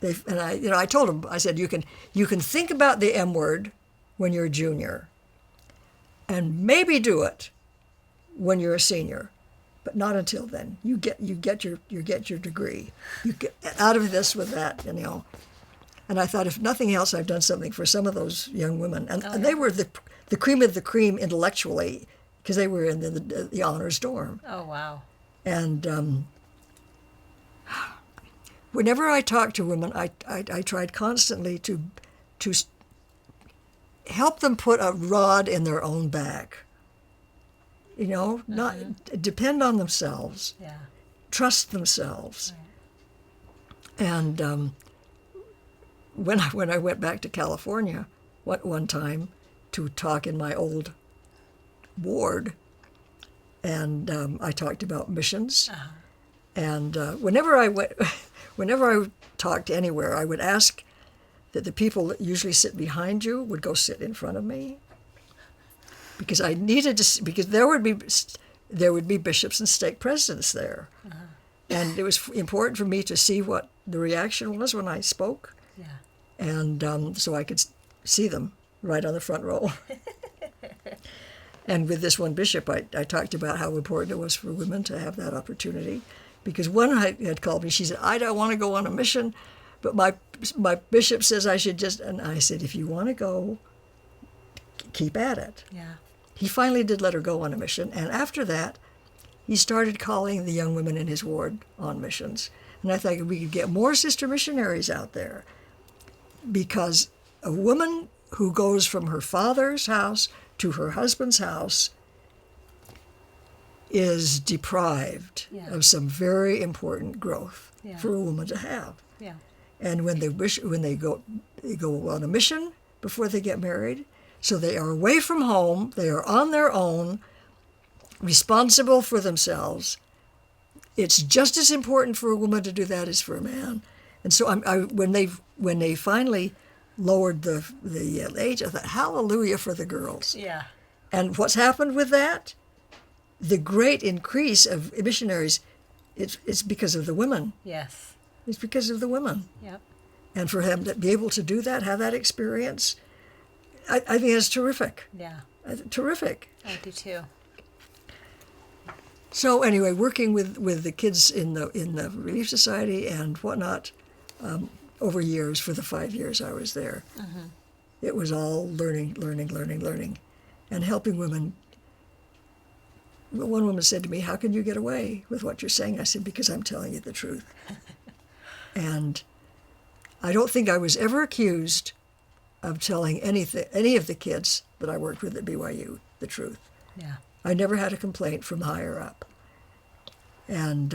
I told them, I said, you can think about the M word when you're a junior, and maybe do it when you're a senior, but not until then. You get your degree. You get out of this with that, And I thought, if nothing else, I've done something for some of those young women, and they were the cream of the cream intellectually, because they were in the honors dorm. Oh wow. And whenever I talked to women, I tried constantly to help them put a rod in their own back. Not depend on themselves. Yeah. Trust themselves. Right. And when I went back to California one time to talk in my old ward, and I talked about missions. Uh-huh. And whenever I talked anywhere, I would ask that the people that usually sit behind you would go sit in front of me, because I needed to. Because there would be bishops and stake presidents there, uh-huh. And it was important for me to see what the reaction was when I spoke. Yeah. And so I could see them right on the front row. And with this one bishop, I talked about how important it was for women to have that opportunity. Because one had called me, she said, I don't want to go on a mission, but my bishop says I should just, and I said, if you want to go, keep at it. Yeah. He finally did let her go on a mission, and after that, he started calling the young women in his ward on missions. And I thought we could get more sister missionaries out there, because a woman who goes from her father's house to her husband's house is deprived of some very important growth for a woman to have. Yeah. And when they go on a mission before they get married, so they are away from home, they are on their own, responsible for themselves. It's just as important for a woman to do that as for a man. And so when they finally lowered the age, I thought, hallelujah for the girls. Yeah. And what's happened with that? The great increase of missionaries, it's because of the women. Yes. It's because of the women. Yep. And for them to be able to do that, have that experience, I think it's terrific. Yeah. Terrific. I do too. So anyway, working with the kids in the Relief Society and whatnot, over years, for the 5 years I was there, it was all learning, and helping women. One woman said to me, how can you get away with what you're saying? I said, because I'm telling you the truth. And I don't think I was ever accused of telling any of the kids that I worked with at BYU the truth. Yeah. I never had a complaint from higher up. And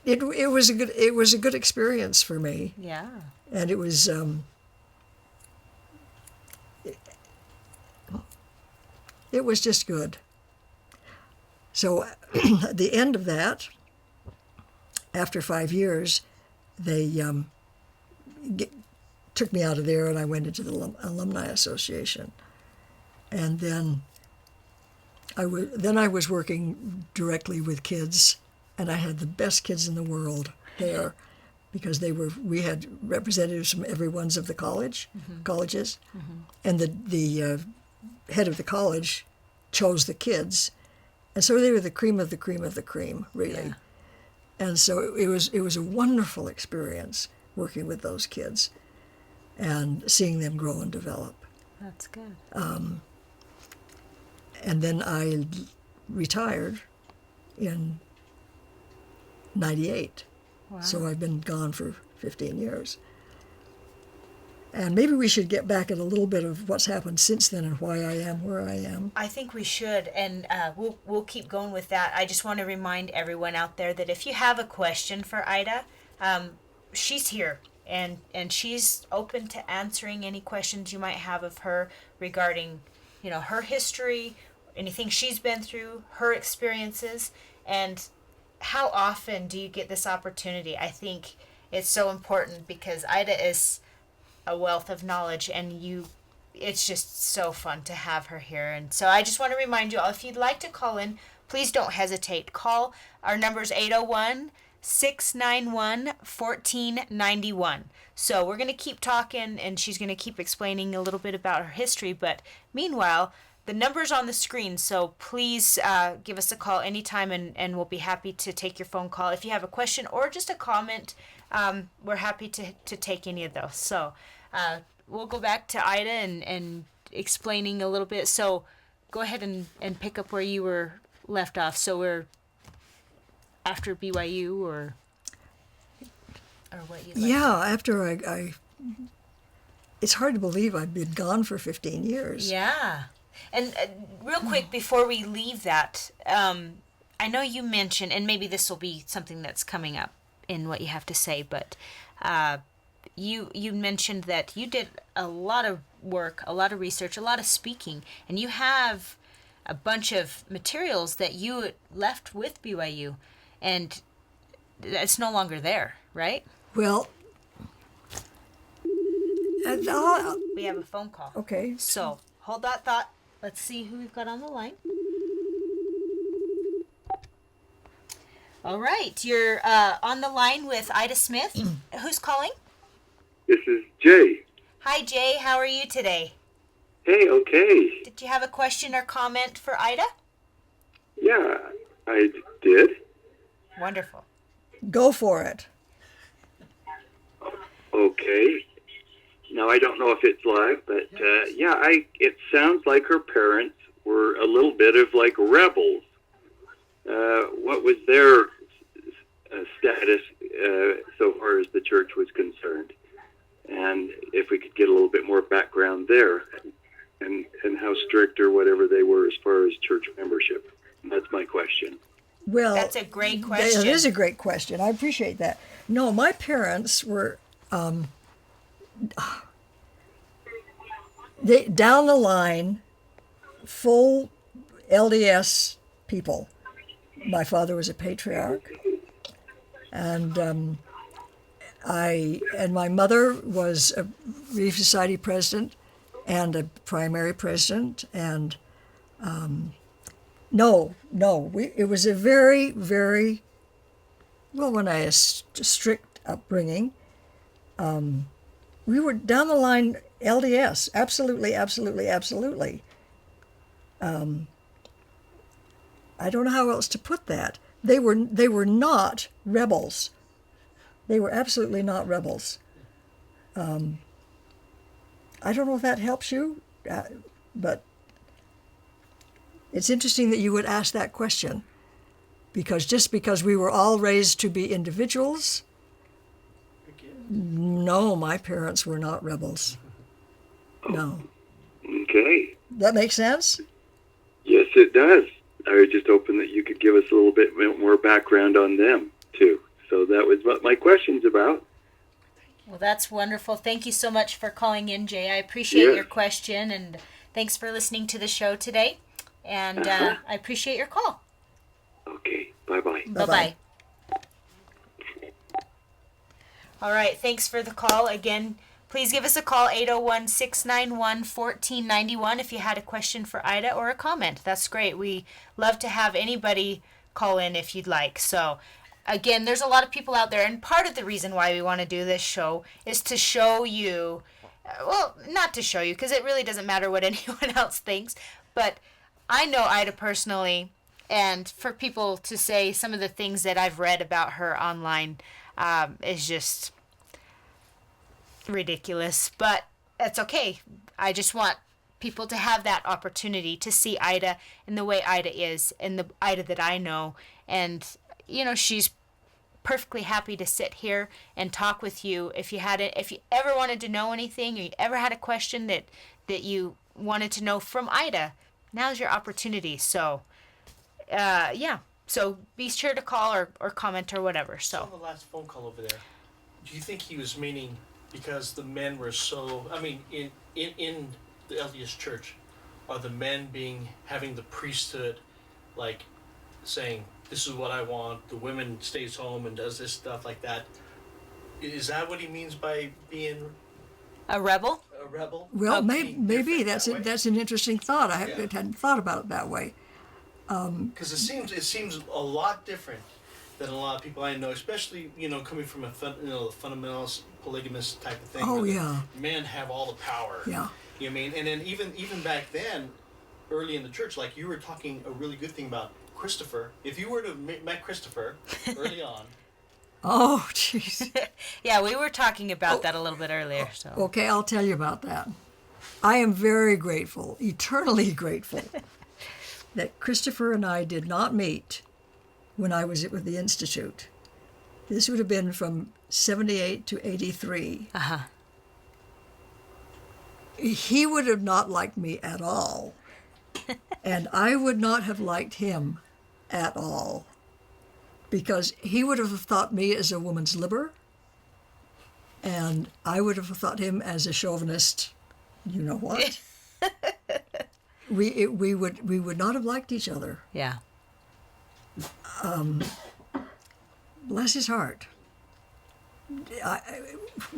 it was a good experience for me. Yeah. And it was it was just good. So at the end of that, after 5 years, they took me out of there, and I went into the Alumni Association. And then Then I was working directly with kids, and I had the best kids in the world there, because we had representatives from every one of the colleges, and the head of the college chose the kids, and so they were the cream of the cream of the cream, really. Yeah. And so it was a wonderful experience working with those kids and seeing them grow and develop. That's good. And then I retired in 98. Wow. So I've been gone for 15 years. And maybe we should get back at a little bit of what's happened since then and why I am where I am. I think we should, and we'll keep going with that. I just want to remind everyone out there that if you have a question for Ida, she's here, and she's open to answering any questions you might have of her regarding, her history, anything she's been through, her experiences, and how often do you get this opportunity? I think it's so important because Ida is a wealth of knowledge, and it's just so fun to have her here. And so I just want to remind you all, if you'd like to call in, please don't hesitate. Call. Our number is 801-691-1491. So we're going to keep talking, and she's going to keep explaining a little bit about her history. But meanwhile, the number's on the screen, so please give us a call anytime, and we'll be happy to take your phone call. If you have a question or just a comment, we're happy to take any of those. So we'll go back to Ida and explaining a little bit. So go ahead and pick up where you were left off. So we're after BYU or what you like. Yeah, after I it's hard to believe I've been gone for 15 years. Yeah. And real quick, before we leave that, I know you mentioned, and maybe this will be something that's coming up in what you have to say, but you mentioned that you did a lot of work, a lot of research, a lot of speaking, and you have a bunch of materials that you left with BYU, and it's no longer there, right? Well, we have a phone call. Okay. So hold that thought. Let's see who we've got on the line. All right, you're on the line with Ida Smith. Who's calling? This is Jay. Hi, Jay. How are you today? Hey, okay. Did you have a question or comment for Ida? Yeah, I did. Wonderful. Go for it. Okay. Now, I don't know if it's live, but it sounds like her parents were a little bit of like rebels. What was their status so far as the church was concerned? And if we could get a little bit more background there, and how strict or whatever they were as far as church membership. That's my question. Well, that's a great question. It is a great question. I appreciate that. No, my parents were down the line, full LDS people. My father was a patriarch, and my mother was a Relief Society president and a primary president, and it was a very, very, a strict upbringing. We were down the line LDS, absolutely, absolutely, absolutely. I don't know how else to put that. They were not rebels. They were absolutely not rebels. I don't know if that helps you, but it's interesting that you would ask that question, because just because we were all raised to be individuals, no, my parents were not rebels. No. Okay. That makes sense? Yes, it does. I was just hoping that you could give us a little bit more background on them, too. So that was what my question's about. Well, that's wonderful. Thank you so much for calling in, Jay. I appreciate your question, and thanks for listening to the show today. And I appreciate your call. Okay. Bye-bye. Bye-bye. All right. Thanks for the call. Again, please give us a call, 801-691-1491, if you had a question for Ida or a comment. That's great. We love to have anybody call in if you'd like. So, again, there's a lot of people out there, and part of the reason why we want to do this show is to show you, well, not to show you, because it really doesn't matter what anyone else thinks, but I know Ida personally, and for people to say some of the things that I've read about her online is just ridiculous, but that's okay. I just want people to have that opportunity to see Ida in the way Ida is, and the Ida that I know, and she's perfectly happy to sit here and talk with you. If you ever wanted to know anything, or you ever had a question that you wanted to know from Ida, now's your opportunity. So so be sure to call or comment or whatever. So on the last phone call over there, do you think he was meaning because the men were so, I mean, in the LDS church, are the men having the priesthood, like saying, this is what I want, the women stays home and does this stuff like that? Is that what he means by being a rebel? A rebel? Well, maybe that's an interesting thought. I hadn't thought about it that way. Because it seems a lot different than a lot of people I know, especially coming from a fundamentalist polygamous type of thing. Oh, where yeah. Men have all the power. Yeah. You know what I mean? And then even back then, early in the church, like you were talking a really good thing about Christopher. If you were to met Christopher early on. Oh, jeez. Yeah, we were talking about that a little bit earlier. So. Okay, I'll tell you about that. I am very grateful, eternally grateful, that Christopher and I did not meet when I was with the Institute. This would have been from 78 to 83. Uh-huh. He would have not liked me at all. And I would not have liked him at all. Because he would have thought me as a woman's liber, and I would have thought him as a chauvinist, you know what. We would not have liked each other. Yeah. Bless his heart.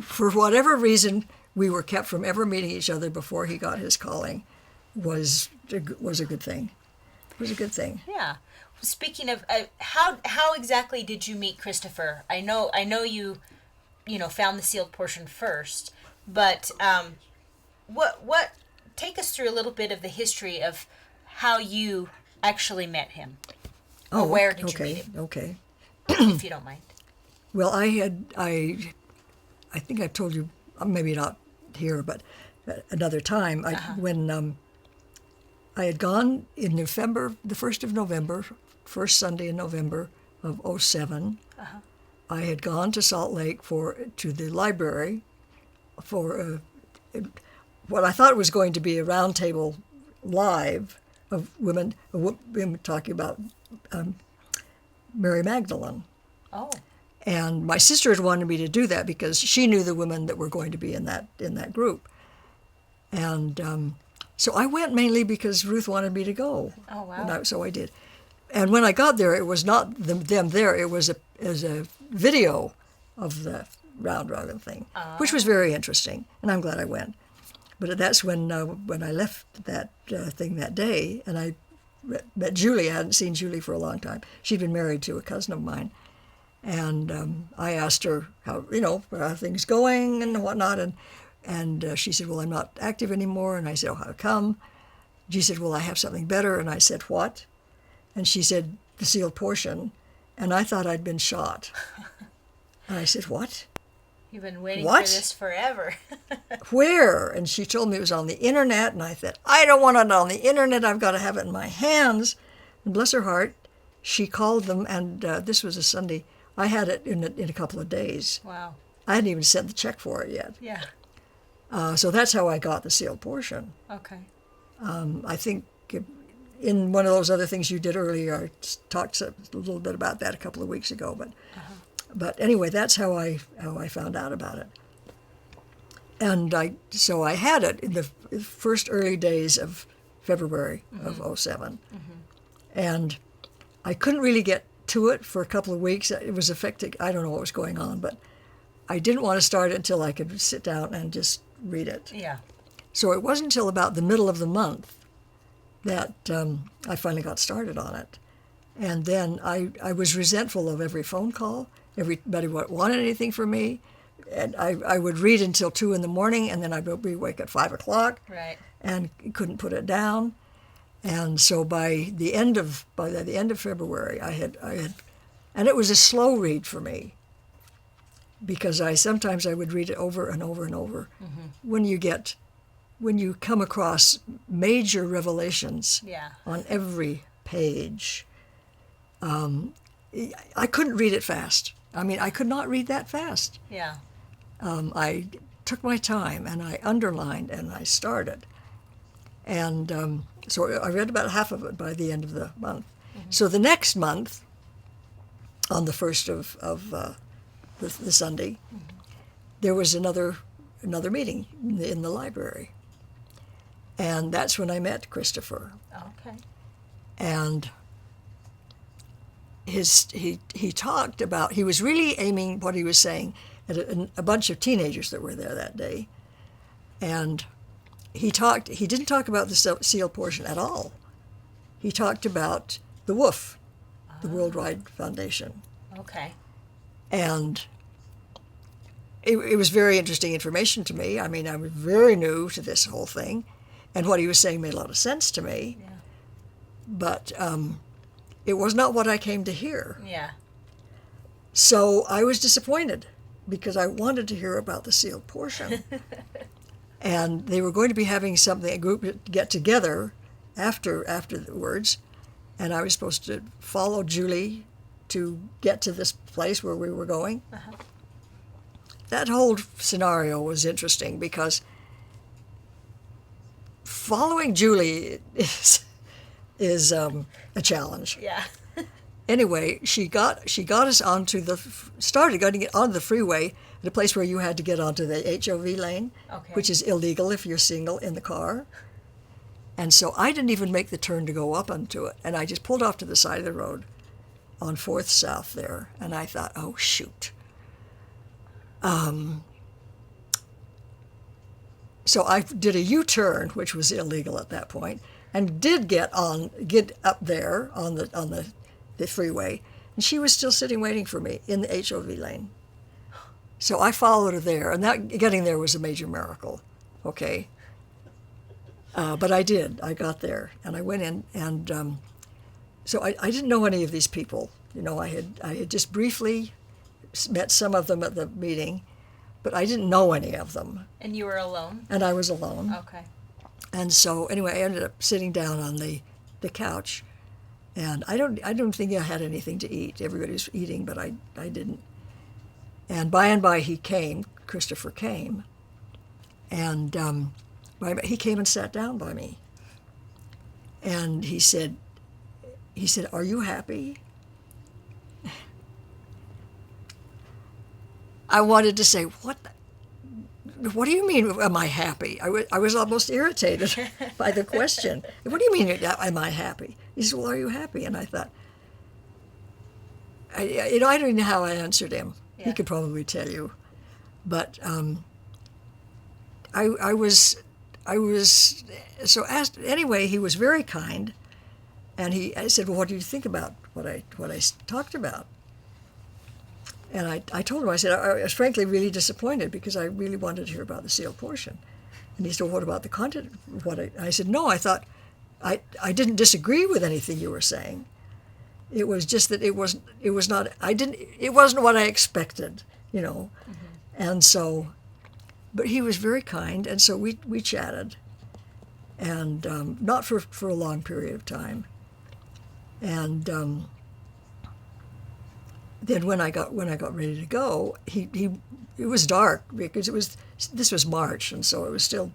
For whatever reason, we were kept from ever meeting each other before he got his calling. Was a good thing. It was a good thing. Yeah. Speaking of how exactly did you meet Christopher? I know you found the sealed portion first, but what take us through a little bit of the history of how you actually met him. Or where did you meet him? Okay. If you don't mind. Well, I think I've told you, maybe not here, but another time, when I had gone in November, the 1st of November, first Sunday in November of 2007. I had gone to Salt Lake to the library for what I thought was going to be a roundtable live of women talking about Mary Magdalene. Oh. And my sister had wanted me to do that because she knew the women that were going to be in that group. And so I went mainly because Ruth wanted me to go. Oh, wow. So I did. And when I got there, it was not them there. It was a video of the round robin thing, which was very interesting, and I'm glad I went. But that's when I left that thing that day, and I met Julie. I hadn't seen Julie for a long time. She'd been married to a cousin of mine, and I asked her how are things going and whatnot, and she said, "Well, I'm not active anymore." And I said, "Oh, how come?" She said, "Well, I have something better." And I said, "What?" And she said, "The sealed portion." And I thought I'd been shot. And I said, "What?" You've been waiting for this forever. Where? And she told me it was on the internet. And I said, "I don't want it on the internet. I've got to have it in my hands." And bless her heart, she called them. And this was a Sunday. I had it in a couple of days. Wow. I hadn't even sent the check for it yet. Yeah. So that's how I got the sealed portion. Okay. I think in one of those other things you did earlier, I talked a little bit about that a couple of weeks ago. But anyway, that's how I found out about it. And so I had it in the first early days of February of 2007. And I couldn't really get to it for a couple of weeks. It was affecting, I don't know what was going on, but I didn't want to start it until I could sit down and just read it. Yeah. So it wasn't until about the middle of the month that I finally got started on it. And then I was resentful of every phone call. Everybody wanted anything from me. And I would read until 2 in the morning, and then I'd be awake at 5 o'clock. Right. And couldn't put it down. And so by the end of February, I had, and it was a slow read for me, because sometimes I would read it over and over and over. Mm-hmm. When you come across major revelations Yeah. on every page, I couldn't read it fast. I mean, I could not read that fast. Yeah. I took my time, and I underlined, and I started. And so I read about half of it by the end of the month. Mm-hmm. So the next month, on the 1st of the Sunday, Mm-hmm. there was another meeting in the library. And that's when I met Christopher. Okay. And he talked about, he was really aiming what he was saying at a bunch of teenagers that were there that day. And he didn't talk about the SEAL portion at all. He talked about the WOOF, the Worldwide Foundation. Okay. And it was very interesting information to me. I mean, I was very new to this whole thing, and what he was saying made a lot of sense to me. Yeah. But it was not what I came to hear. Yeah. So I was disappointed, because I wanted to hear about the SEAL portion. And they were going to be having a group get together afterwards, and I was supposed to follow Julie to get to this place where we were going. Uh-huh. That whole scenario was interesting, because following Julie is a challenge. Yeah. Anyway, she got us started getting it onto the freeway at a place where you had to get onto the HOV lane, Okay. which is illegal if you're single in the car. And so I didn't even make the turn to go up onto it, and I just pulled off to the side of the road on 4th South there, and I thought, oh, shoot. So I did a U-turn, which was illegal at that point, and did get up there on the freeway, and she was still sitting waiting for me in the HOV lane. So I followed her there, and that getting there was a major miracle, okay? But I did. I got there, and I went in, and so I didn't know any of these people. You know, I had just briefly met some of them at the meeting, but I didn't know any of them. And you were alone? And I was alone. Okay. And so anyway, I ended up sitting down on the couch, and I don't think I had anything to eat. Everybody was eating, but I didn't. And by Christopher came, and he came and sat down by me. And he said, "Are you happy?" I wanted to say, what do you mean, am I happy? I was almost irritated by the question. What do you mean, am I happy? He said, well, are you happy? And I thought, I don't even know how I answered him. Yeah. He could probably tell you. But I was so asked, anyway, he was very kind. And I said, well, what do you think about what I talked about? And I told him, I said, I was frankly really disappointed, because I really wanted to hear about the SEAL portion. And he said, well, what about the content? I said, no, I thought, I didn't disagree with anything you were saying. It was just that it wasn't what I expected, you know. Mm-hmm. And so, but he was very kind, and so we chatted, and not for a long period of time. And then when I got ready to go, it was dark, because this was March, and so it was still,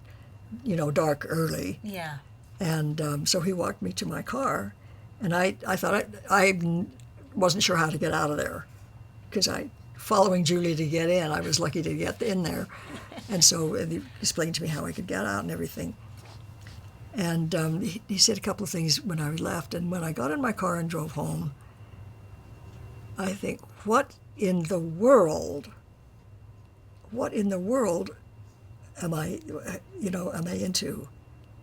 you know, dark early. Yeah. And so he walked me to my car, and I thought I wasn't sure how to get out of there, because following Julie to get in, I was lucky to get in there, and so he explained to me how I could get out and everything. And he said a couple of things when I left, and when I got in my car and drove home, I think, what in the world what in the world am I into?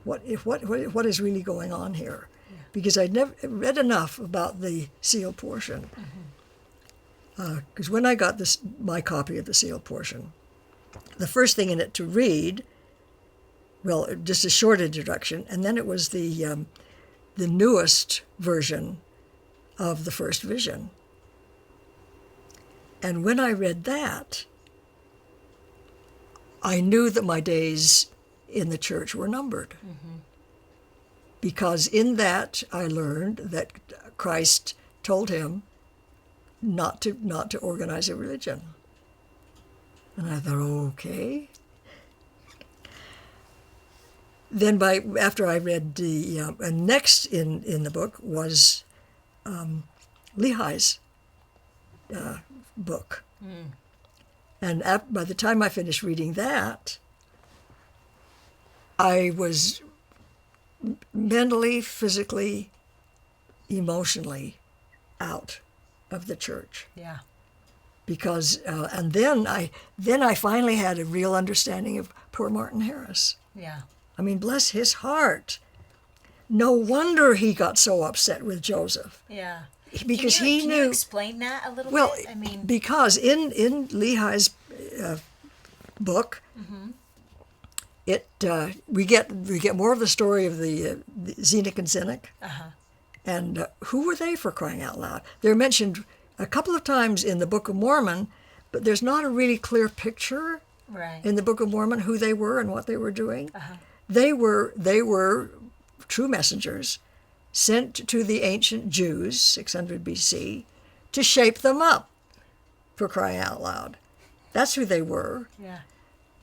What is really going on here? Yeah. Because I'd never read enough about the sealed portion. Because when I got my copy of the sealed portion, the first thing in it to read, well, just a short introduction, and then it was the newest version of the first vision. And when I read that, I knew that my days in the church were numbered. Because in that I learned that Christ told him not to organize a religion. And I thought, okay. Then after I read the next in the book was Lehi's book. And by the time I finished reading that, I was mentally, physically, emotionally out of the church. Yeah. Because and then I finally had a real understanding of poor Martin Harris. Yeah. I mean, bless his heart. No wonder he got so upset with Joseph. Yeah. Because can he knew. Can you explain that a little bit? I mean, because in Lehi's book, we get more of the story of the Zenock and Zinnock. And who were they, for crying out loud? They're mentioned a couple of times in the Book of Mormon, but there's not a really clear picture in the Book of Mormon who they were and what they were doing. They were true messengers sent to the ancient Jews, 600 BC, to shape them up, for crying out loud. That's who they were. Yeah.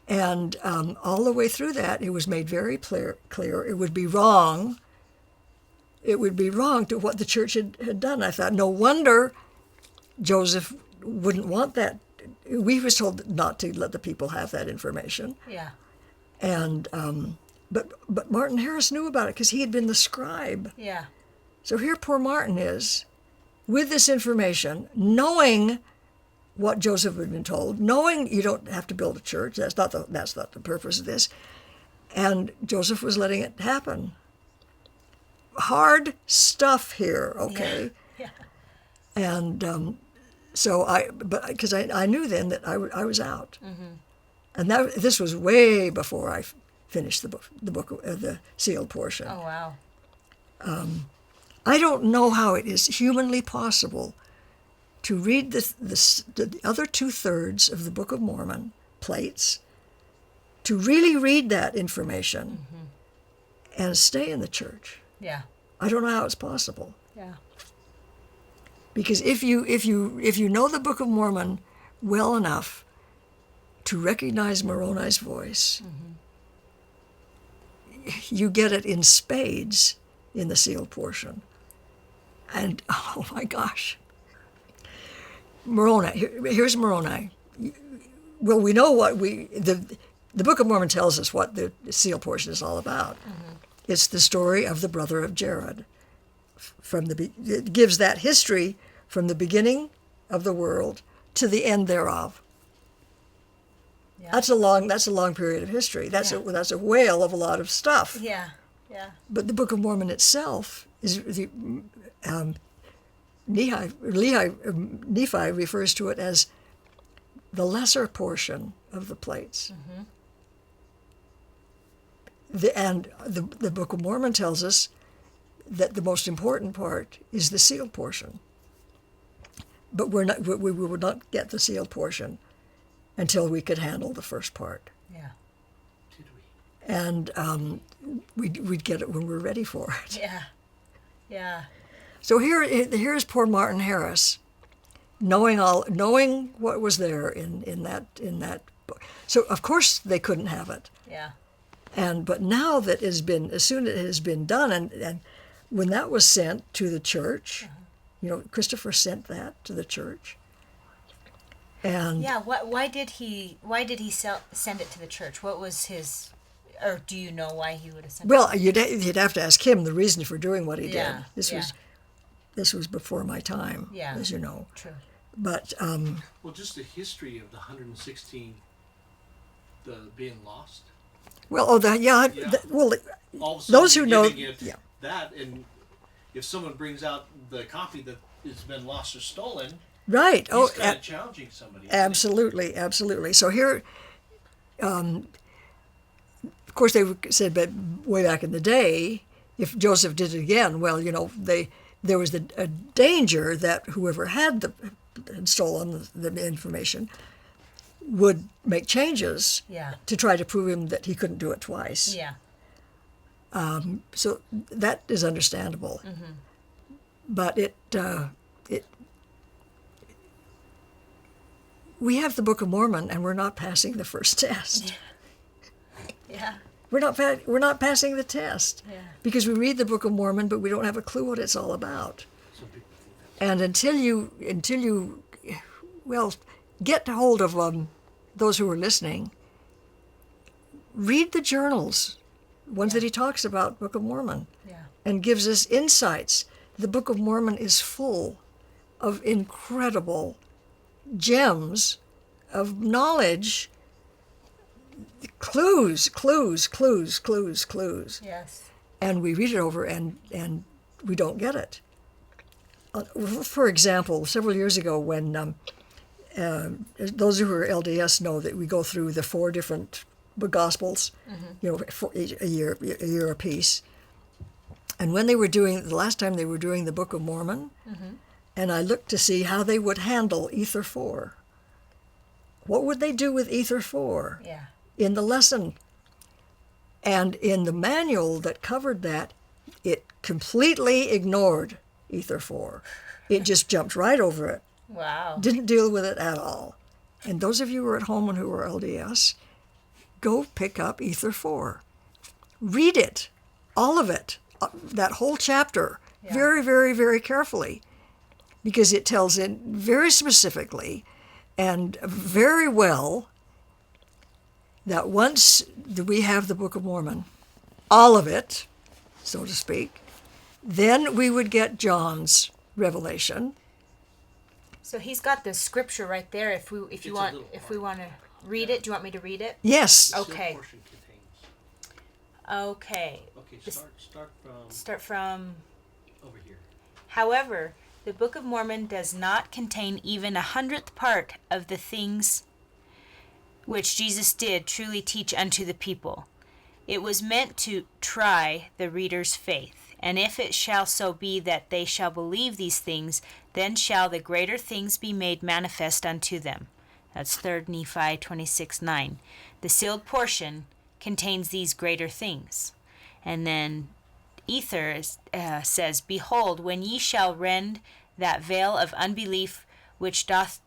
And all the way through that, it was made very clear it would be wrong. It would be wrong to what the church had done. I thought, no wonder Joseph wouldn't want that. We was told not to let the people have that information. Yeah. And but Martin Harris knew about it because he had been the scribe. Yeah. So here poor Martin is with this information, knowing what Joseph had been told, knowing you don't have to build a church. That's not the purpose of this. And Joseph was letting it happen. Hard stuff here, okay? Yeah. And because I knew then that I was out. And this was way before I finished the book, the sealed portion. Oh, wow. I don't know how it is humanly possible to read the other 2/3 of the Book of Mormon plates, to really read that information and stay in the church. Yeah. I don't know how it's possible. Yeah. Because if you know the Book of Mormon well enough to recognize Moroni's voice, you get it in spades in the sealed portion. And oh my gosh, Moroni. Here's Moroni. Well, we know what the Book of Mormon tells us what the sealed portion is all about. It's the story of the brother of Jared. It gives that history from the beginning of the world to the end thereof. Yeah. That's a long period of history. That's a whale of a lot of stuff. Yeah, yeah. But the Book of Mormon itself is Nephi refers to it as the lesser portion of the plates. The Book of Mormon tells us that the most important part is the sealed portion. But we would not get the sealed portion until we could handle the first part. Yeah. Did we? And we'd get it when we're ready for it. Yeah. Yeah. So here's poor Martin Harris, knowing what was there in that book. So of course they couldn't have it. Yeah. But now that as soon as it has been done, and when that was sent to the church, Christopher sent that to the church. And yeah, why did he send it to the church? What was his, or do you know why he would have sent it? Well, you'd have to ask him the reason for doing what he did. This was before my time, as you know. True. But well, just the history of the 116 the being lost. Well, All of a sudden those who you're know, giving it that, and if someone brings out the copy that has been lost or stolen, right? He's kind of challenging somebody. Absolutely, absolutely. So here, of course, they said, but way back in the day, if Joseph did it again, well, there was a danger that whoever had stolen the information would make changes to try to prove him that he couldn't do it twice. Yeah. So that is understandable. Mm-hmm. But we have the Book of Mormon, and we're not passing the first test. Yeah. We're not passing the test because we read the Book of Mormon, but we don't have a clue what it's all about. And until you get hold of those who are listening, read the journals, ones that he talks about, Book of Mormon, and gives us insights. The Book of Mormon is full of incredible gems of knowledge, clues. Yes. And we read it over and we don't get it. For example, several years ago when those who are LDS know that we go through the 4 different Gospels, for a year apiece. And when the last time they were doing the Book of Mormon, and I looked to see how they would handle Ether 4. What would they do with Ether 4 in the lesson? And in the manual that covered that, it completely ignored Ether 4. It just jumped right over it. Wow. Didn't deal with it at all. And those of you who are at home and who are LDS, go pick up Ether 4. Read it, all of it, that whole chapter, very, very, very carefully, because it tells it very specifically and very well that once we have the Book of Mormon, all of it, so to speak, then we would get John's revelation. So he's got the scripture right there. If we want to read it, do you want me to read it? Yes. Okay. Okay. Okay. Start from over here. However, the Book of Mormon does not contain even 100th part of the things which Jesus did truly teach unto the people. It was meant to try the reader's faith. And if it shall so be that they shall believe these things, then shall the greater things be made manifest unto them. That's 3 Nephi 26:9. The sealed portion contains these greater things. And then Ether says, Behold, when ye shall rend that veil of unbelief which doth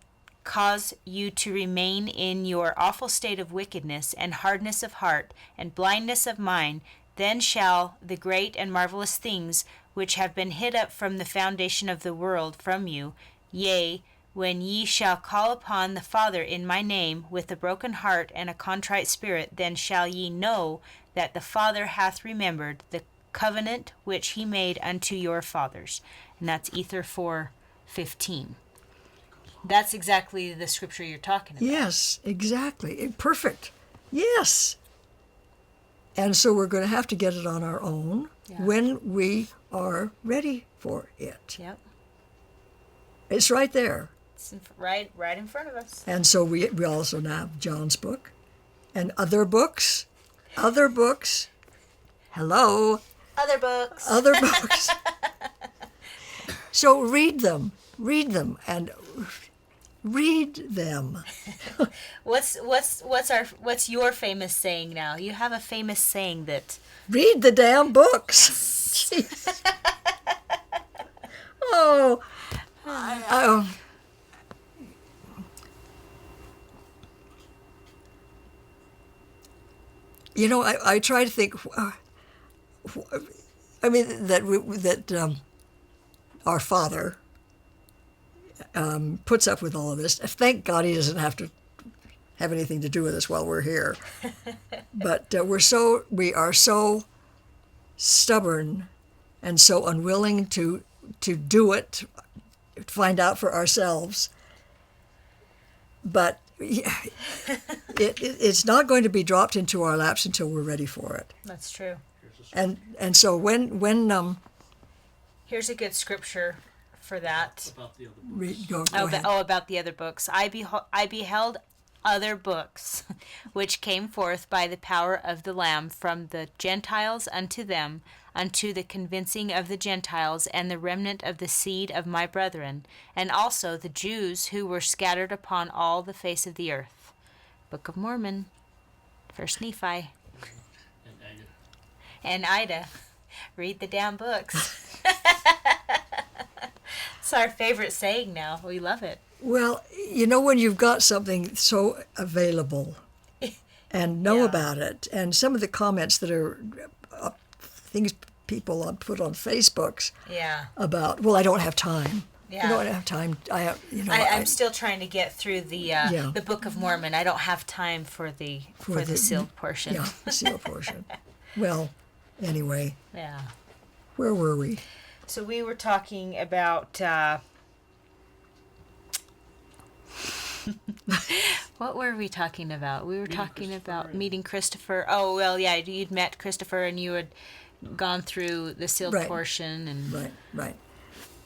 cause you to remain in your awful state of wickedness and hardness of heart and blindness of mind, then shall the great and marvelous things which have been hid up from the foundation of the world from you, yea, when ye shall call upon the Father in my name with a broken heart and a contrite spirit, then shall ye know that the Father hath remembered the covenant which he made unto your fathers. And that's Ether 4:15. That's exactly the scripture you're talking about. Yes, exactly. Perfect. Yes. And so we're going to have to get it on our own when we are ready for it. Yep. It's right there. It's right in front of us. And so we also now have John's book and other books. Hello. Other books. Other books. So read them, and read them. What's your famous saying now? You have a famous saying that read the damn books. Oh, I try to think. I mean that our Father puts up with all of this. Thank God he doesn't have to have anything to do with us while we're here. But we are so stubborn and so unwilling to do it, find out for ourselves. But it's not going to be dropped into our laps until we're ready for it. That's true. And so when here's a good scripture for that. About the other books. go ahead. About the other books. I beheld other books, which came forth by the power of the Lamb from the Gentiles unto them, unto the convincing of the Gentiles and the remnant of the seed of my brethren, and also the Jews who were scattered upon all the face of the earth. Book of Mormon, First Nephi, and Ida. Read the damn books. It's our favorite saying now. We love it. Well, when you've got something so available and know about it, and some of the comments that are things people put on Facebooks about, well, I don't have time. Yeah. I don't have time. I'm still trying to get through the Book of Mormon. I don't have time for the sealed portion. Yeah, the sealed portion. Well, anyway. Yeah. Where were we? So we were talking about what were we talking about? We were talking about meeting Christopher. Oh, well, yeah, you'd met Christopher and you had gone through the sealed portion. And Right.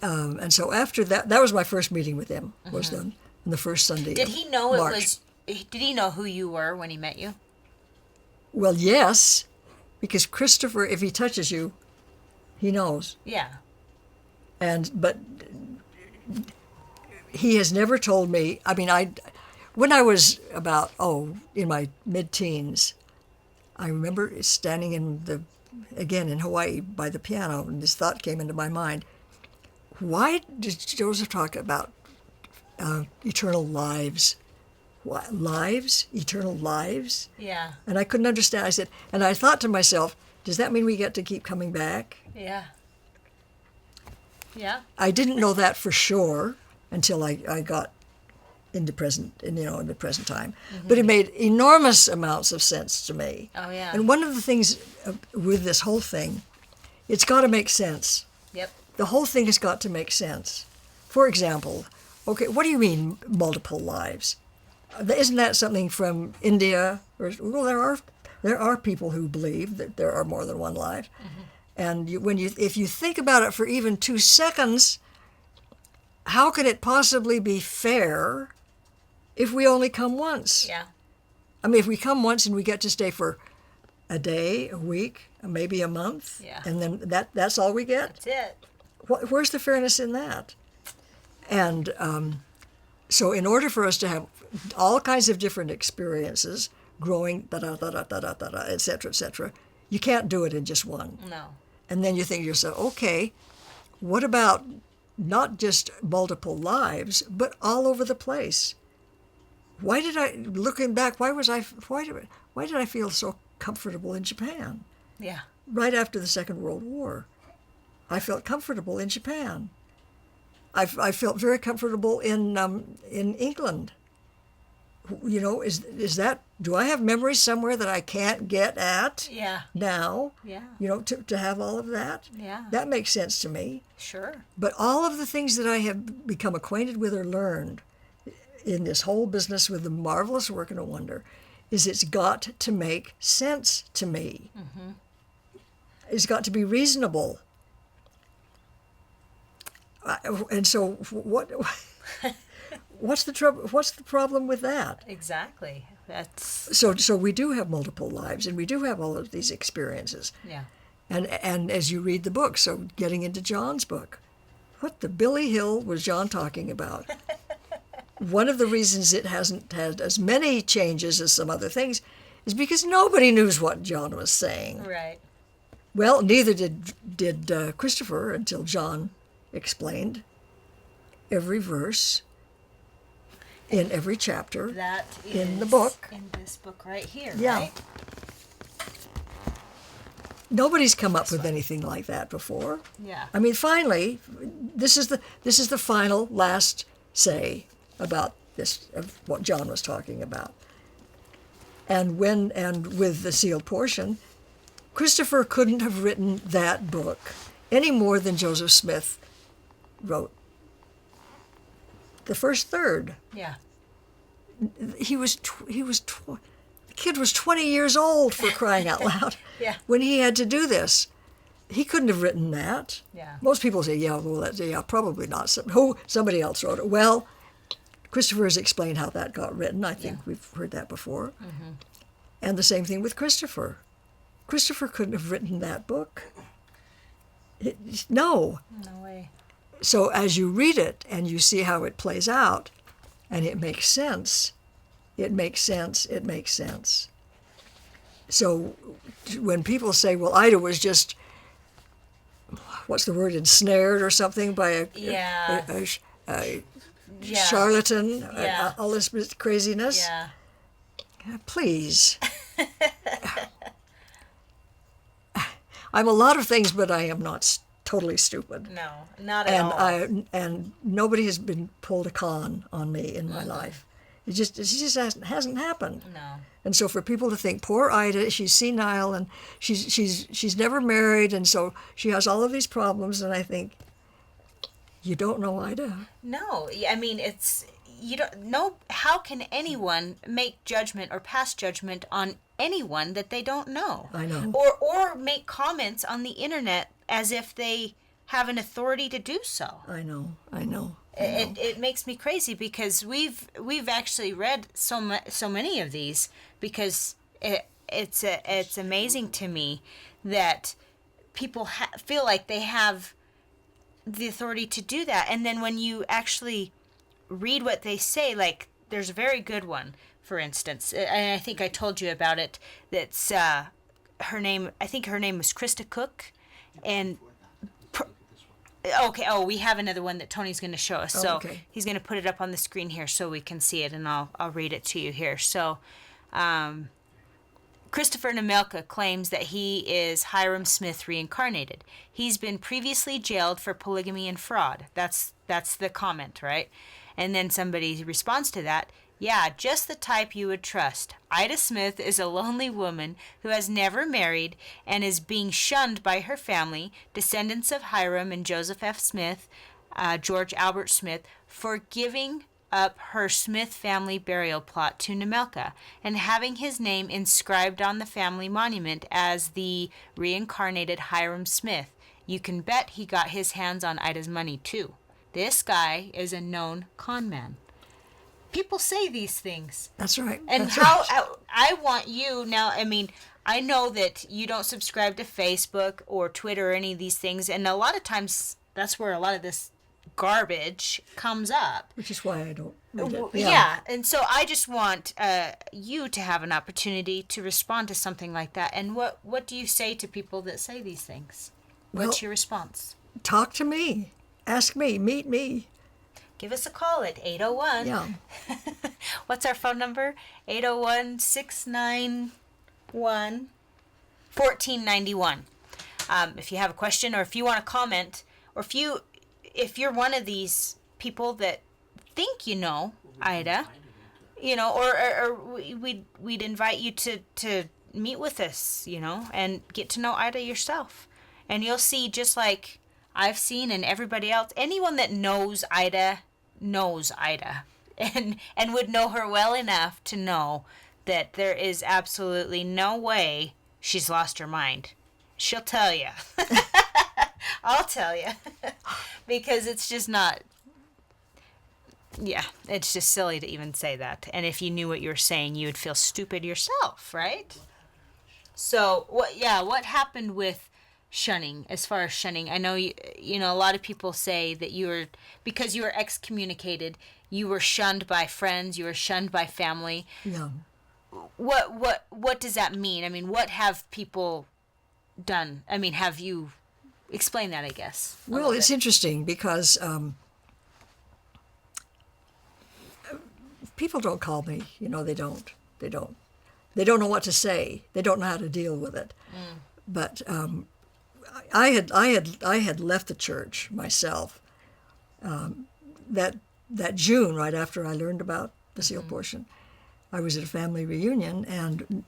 And so after that was my first meeting with him, was on the first Sunday Did of he know March. Did he know who you were when he met you? Well, yes, because Christopher, if he touches you, he knows. Yeah. But he has never told me. I mean, when I was about in my mid-teens, I remember standing in Hawaii by the piano, and this thought came into my mind: why did Joseph talk about eternal lives? What, lives? Eternal lives? Yeah. And I couldn't understand. I said, and I thought to myself, does that mean we get to keep coming back? Yeah. Yeah. I didn't know that for sure until I got in the present time. Mm-hmm. But it made enormous amounts of sense to me. Oh, yeah. And one of the things with this whole thing, it's got to make sense. Yep. The whole thing has got to make sense. For example, okay, what do you mean multiple lives? Isn't that something from India? Well, there are people who believe that there are more than one life. Mm-hmm. And if you think about it for even 2 seconds, how can it possibly be fair if we only come once? Yeah. I mean, if we come once and we get to stay for a day, a week, maybe a month, and then that's all we get? That's it. Where's the fairness in that? And so in order for us to have all kinds of different experiences, growing, et cetera, you can't do it in just one. No. And then you think to yourself, okay, what about not just multiple lives, but all over the place? Looking back, why did I feel so comfortable in Japan? Yeah. Right after the Second World War, I felt comfortable in Japan. I felt very comfortable in England. Is that? Do I have memories somewhere that I can't get at? Yeah. Now. Yeah. To have all of that. Yeah. That makes sense to me. Sure. But all of the things that I have become acquainted with or learned in this whole business with the marvelous work and a wonder, is it's got to make sense to me. Mm-hmm. It's got to be reasonable. And so what? What's the trouble? What's the problem with that? Exactly. That's so we do have multiple lives, and we do have all of these experiences. Yeah. And as you read the book, so getting into John's book, what the Billy Hill was John talking about? One of the reasons it hasn't had as many changes as some other things is because nobody knew what John was saying. Right. Well, neither did Christopher until John explained every verse in every chapter in the book. In this book right here, yeah. Right? Nobody's come up with anything like that before. Yeah. I mean, finally, this is the final last say about this, of what John was talking about. And with the sealed portion, Christopher couldn't have written that book any more than Joseph Smith wrote the first third. Yeah. the kid was 20 years old, for crying out loud. Yeah. When he had to do this. He couldn't have written that. Yeah. Most people say, probably not. Somebody else wrote it. Well, Christopher has explained how that got written. I think we've heard that before. Mm-hmm. And the same thing with Christopher. Christopher couldn't have written that book. No. No way. So as you read it and you see how it plays out, and it makes sense, it makes sense. So when people say, well, Ida was just, what's the word, ensnared or something by a charlatan, all this craziness. Yeah. Please. I'm a lot of things, but I am not totally stupid. No, not at all. And nobody has been pulled a con on me in my life. It just hasn't happened. No. And so for people to think, poor Ida, she's senile and she's never married, and so she has all of these problems, and I think, you don't know Ida. No, I mean, you don't know. How can anyone make judgment or pass judgment on anyone that they don't know? I know. Or make comments on the internet as if they have an authority to do so. I know. It makes me crazy, because we've actually read so many of these, because it's amazing to me that people feel like they have the authority to do that, and then when you actually read what they say, like there's a very good one, for instance, and I think I told you about it. That's her name. I think her name was Krista Cook, and. Okay. Oh, we have another one that Tony's going to show us. So he's going to put it up on the screen here so we can see it, and I'll read it to you here. So, Christopher Nemelka claims that he is Hiram Smith reincarnated. He's been previously jailed for polygamy and fraud. That's the comment, right? And then somebody responds to that. Yeah, just the type you would trust. Ida Smith is a lonely woman who has never married and is being shunned by her family, descendants of Hiram and Joseph F. Smith, George Albert Smith, for giving up her Smith family burial plot to Nemelka and having his name inscribed on the family monument as the reincarnated Hiram Smith. You can bet he got his hands on Ida's money too. This guy is a known con man. People say these things. That's right. And I want you now, I mean, I know that you don't subscribe to Facebook or Twitter or any of these things, and a lot of times that's where a lot of this garbage comes up. Which is why I don't read it. Yeah. And so I just want you to have an opportunity to respond to something like that. And what do you say to people that say these things? What's your response? Talk to me. Ask me. Meet me. Give us a call at 801. Yeah. What's our phone number? 801-691-1491. If you have a question, or if you want to comment, or if you're one of these people that think you know Ida, or we'd invite you to meet with us, and get to know Ida yourself. And you'll see, just like I've seen and everybody else, anyone that knows Ida and would know her well enough to know that there is absolutely no way she's lost her mind. She'll tell you. I'll tell you. Because it's just not, it's just silly to even say that. And if you knew what you were saying, you would feel stupid yourself, right? So, what happened with shunning? As far as shunning, I know a lot of people say that because you were excommunicated, you were shunned by friends, you were shunned by family. Yeah. What does that mean? I mean, what have people done? I mean, have you explained that, I guess? Well, it's interesting because people don't call me, they don't know what to say. They don't know how to deal with it. But I had left the church myself that June, right after I learned about the seal portion. I was at a family reunion, and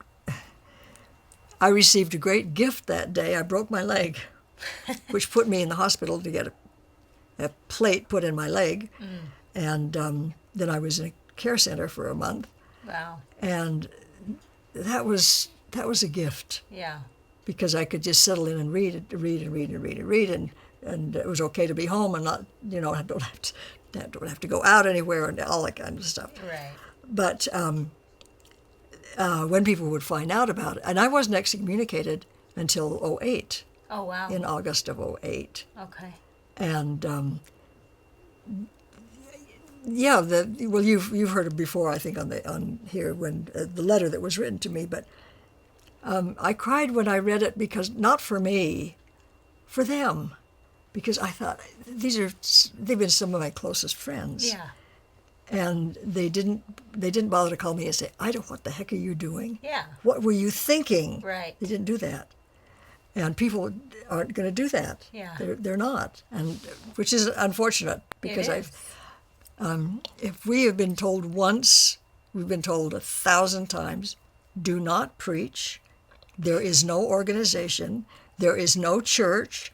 I received a great gift that day. I broke my leg, which put me in the hospital to get a plate put in my leg, and then I was in a care center for a month. Wow. And that was a gift. Yeah. Because I could just settle in and read, and it was okay to be home and not, I don't have to go out anywhere and all that kind of stuff. Right. But when people would find out about it, and I wasn't excommunicated until 2008. Oh, wow. In August of 2008. Okay. And you've heard it before, I think, on here when the letter that was written to me, but I cried when I read it, because not for me, for them, because I thought they've been some of my closest friends. Yeah. And they didn't bother to call me and say, Ida, what the heck are you doing? Yeah. What were you thinking? Right. They didn't do that. And people aren't going to do that. Yeah. They're not, and which is unfortunate, because if we have been told once, we've been told 1,000 times, do not preach. There is no organization. There is no church.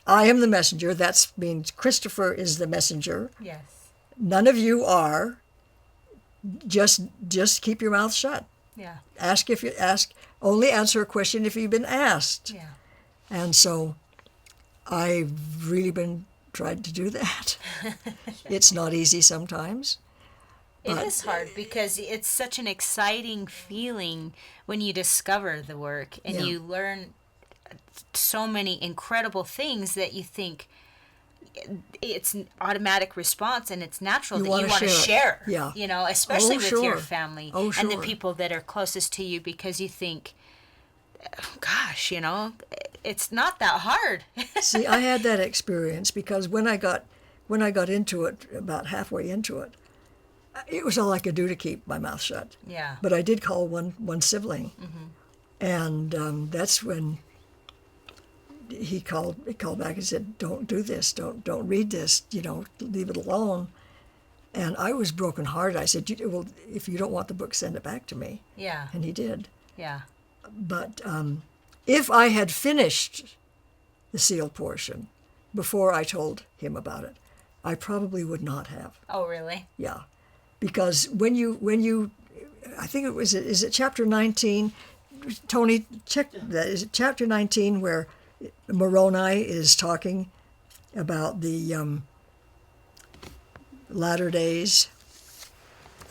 I am the messenger. That means Christopher is the messenger. Yes. None of you are. Just keep your mouth shut. Yeah. Only answer a question if you've been asked. Yeah. And so I've really been tried to do that. It's not easy sometimes. It is hard, because it's such an exciting feeling when you discover the work and you learn so many incredible things that you think it's an automatic response and it's natural that you want to share. Yeah. Especially with your family and the people that are closest to you, because you think, gosh, it's not that hard. See, I had that experience, because when I got into it, about halfway into it, it was all I could do to keep my mouth shut. Yeah. But I did call one sibling, and that's when he called back and said, "Don't do this. Don't read this. Leave it alone." And I was brokenhearted. I said, "Well, if you don't want the book, send it back to me." Yeah. And he did. Yeah. But if I had finished the sealed portion before I told him about it, I probably would not have. Oh, really? Yeah. Because when you I think is it chapter 19? Tony, check that. Is it chapter 19 where Moroni is talking about the latter days?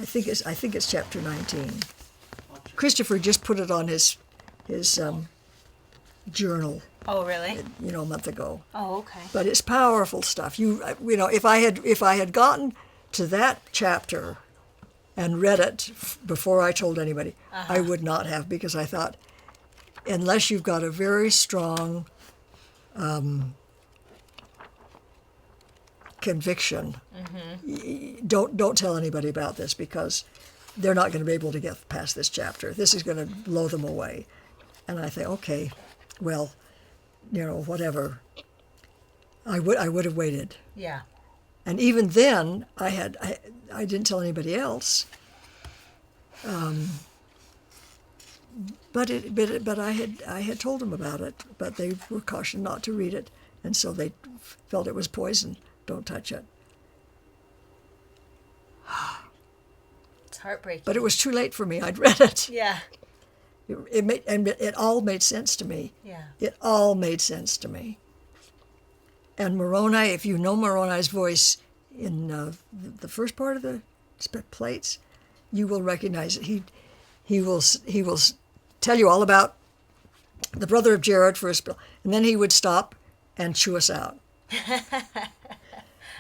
I think it's chapter 19. Christopher just put it on his journal. Oh, really? A month ago. Oh, okay. But it's powerful stuff. If I had gotten to that chapter and read it before I told anybody, I would not have, because I thought, unless you've got a very strong conviction, don't tell anybody about this, because they're not going to be able to get past this chapter. This is going to blow them away. And I think, okay, well, whatever. I would have waited. Yeah. And even then, I didn't tell anybody else. But I had told them about it, but they were cautioned not to read it, and so they felt it was poison. Don't touch it. It's heartbreaking. But it was too late for me. I'd read it. Yeah. It all made sense to me. Yeah. It all made sense to me. And Moroni, if you know Moroni's voice in the first part of the plates, you will recognize it. He will tell you all about the brother of Jared first, and then he would stop and chew us out.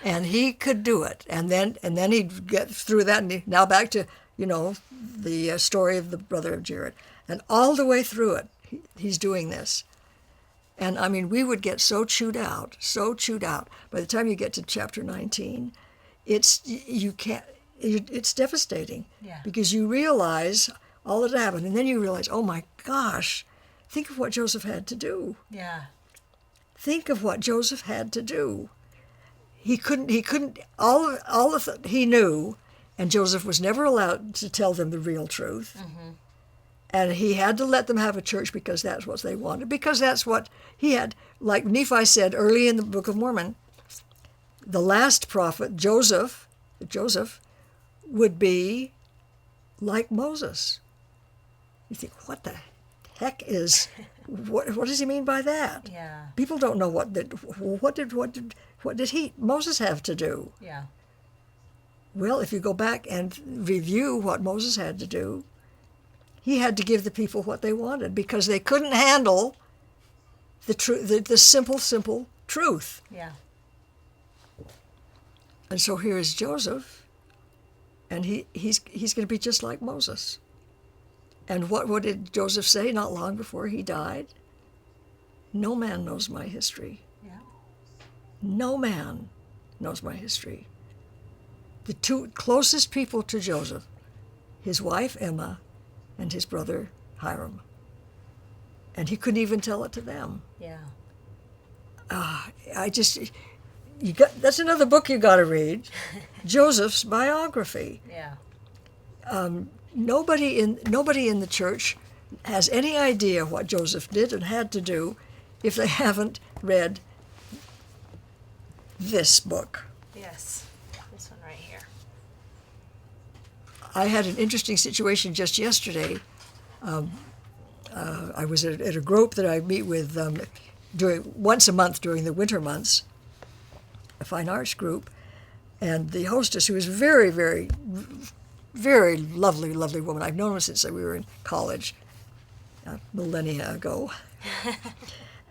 And he could do it, and then he'd get through that, and now back to the story of the brother of Jared, and all the way through it, he's doing this. And I mean, we would get so chewed out. By the time you get to chapter 19, it's devastating. Yeah. Because you realize all that happened, and then you realize, oh my gosh, think of what Joseph had to do. Yeah. Think of what Joseph had to do. He knew, and Joseph was never allowed to tell them the real truth. Mm-hmm. And he had to let them have a church because that's what they wanted, because that's what he had. Like Nephi said early in the Book of Mormon, the last prophet, Joseph, would be like Moses. You think, what the heck is, what does he mean by that? Yeah. People don't know what did Moses have to do? Yeah. Well, if you go back and review what Moses had to do, he had to give the people what they wanted because they couldn't handle the simple truth. Yeah. And so here is Joseph, and he's going to be just like Moses. And what did Joseph say not long before he died? No man knows my history. Yeah. No man knows my history. The two closest people to Joseph, his wife Emma and his brother Hiram. And he couldn't even tell it to them. Yeah. That's another book you got to read. Joseph's biography. Yeah. Nobody in the church has any idea what Joseph did and had to do if they haven't read this book. Yes. This one right here. I had an interesting situation just yesterday. I was at a group that I meet with once a month during the winter months, a fine arts group, and the hostess, who was very, very, very lovely woman. I've known her since we were in college, millennia ago.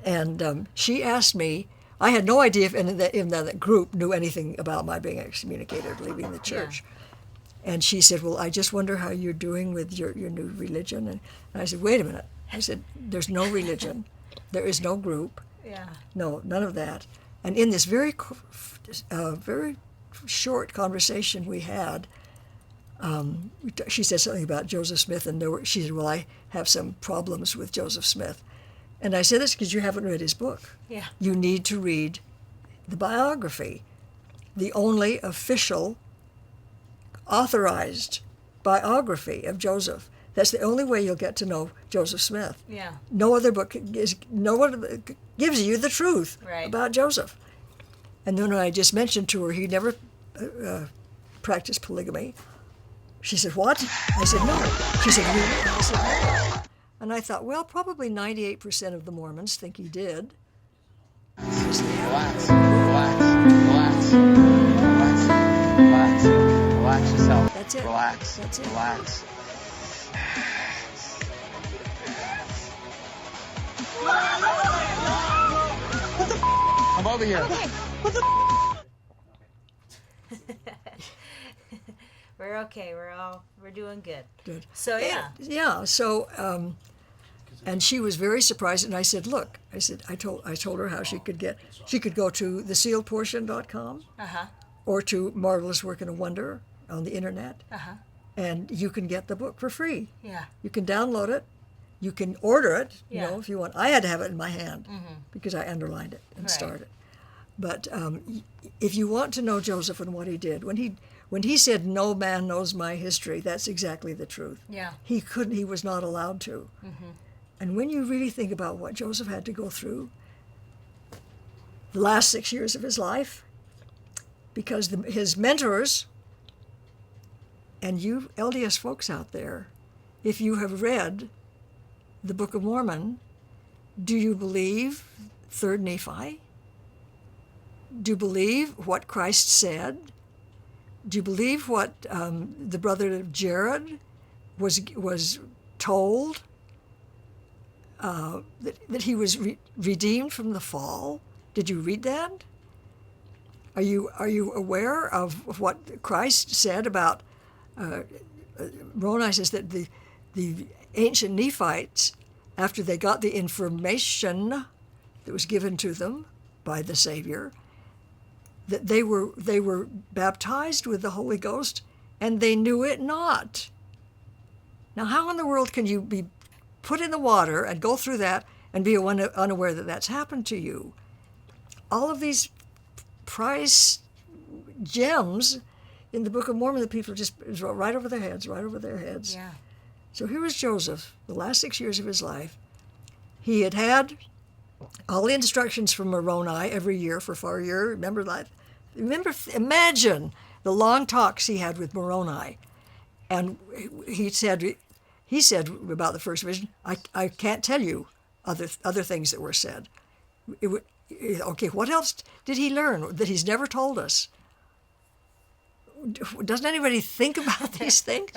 And she asked me, I had no idea if that group knew anything about my being excommunicated, leaving the church. Yeah. And she said, well, I just wonder how you're doing with your new religion. And I said, wait a minute. I said, there's no religion. There is no group. Yeah. No, none of that. And in this very short conversation we had, she said something about Joseph Smith, and she said, well, I have some problems with Joseph Smith. And I said, that's because you haven't read his book. Yeah. You need to read the biography, the only official, authorized biography of Joseph. That's the only way you'll get to know Joseph Smith. Yeah. No other book gives you the truth about Joseph. And then I just mentioned to her he never practiced polygamy. She said, what? I said, no. She said, really? I said, no. And I thought, well, probably 98% of the Mormons think he did. Relax yourself. That's it. Relax. That's it. Relax. What the I'm over here. What the We're okay. We're doing good. Good. So yeah. Yeah. So, and she was very surprised. And I said, look, I told her how she could go to thesealedportion.com or to Marvelous Work and a Wonder on the internet, and you can get the book for free. Yeah. You can download it. You can order it, if you want. I had to have it in my hand because I underlined it and starred it. But if you want to know Joseph and what he did, when he said, no man knows my history, that's exactly the truth. Yeah. He was not allowed to. And when you really think about what Joseph had to go through the last 6 years of his life, because his mentors, and you LDS folks out there, if you have read the Book of Mormon, do you believe 3rd Nephi? Do you believe what Christ said? Do you believe what the brother of Jared was told? That he was redeemed from the fall? Did you read that? Are you aware of what Christ said about? Moroni says that the ancient Nephites, after they got the information that was given to them by the Savior, that they were baptized with the Holy Ghost, and they knew it not. Now, how in the world can you be put in the water and go through that and be unaware that that's happened to you? All of these prize gems in the Book of Mormon that people just right over their heads. Yeah. So here was Joseph, the last 6 years of his life. He had all the instructions from Moroni every year for 4 years. Imagine the long talks he had with Moroni. And he said about the first vision, I can't tell you other things that were said. Okay, what else did he learn that he's never told us? Doesn't anybody think about these things?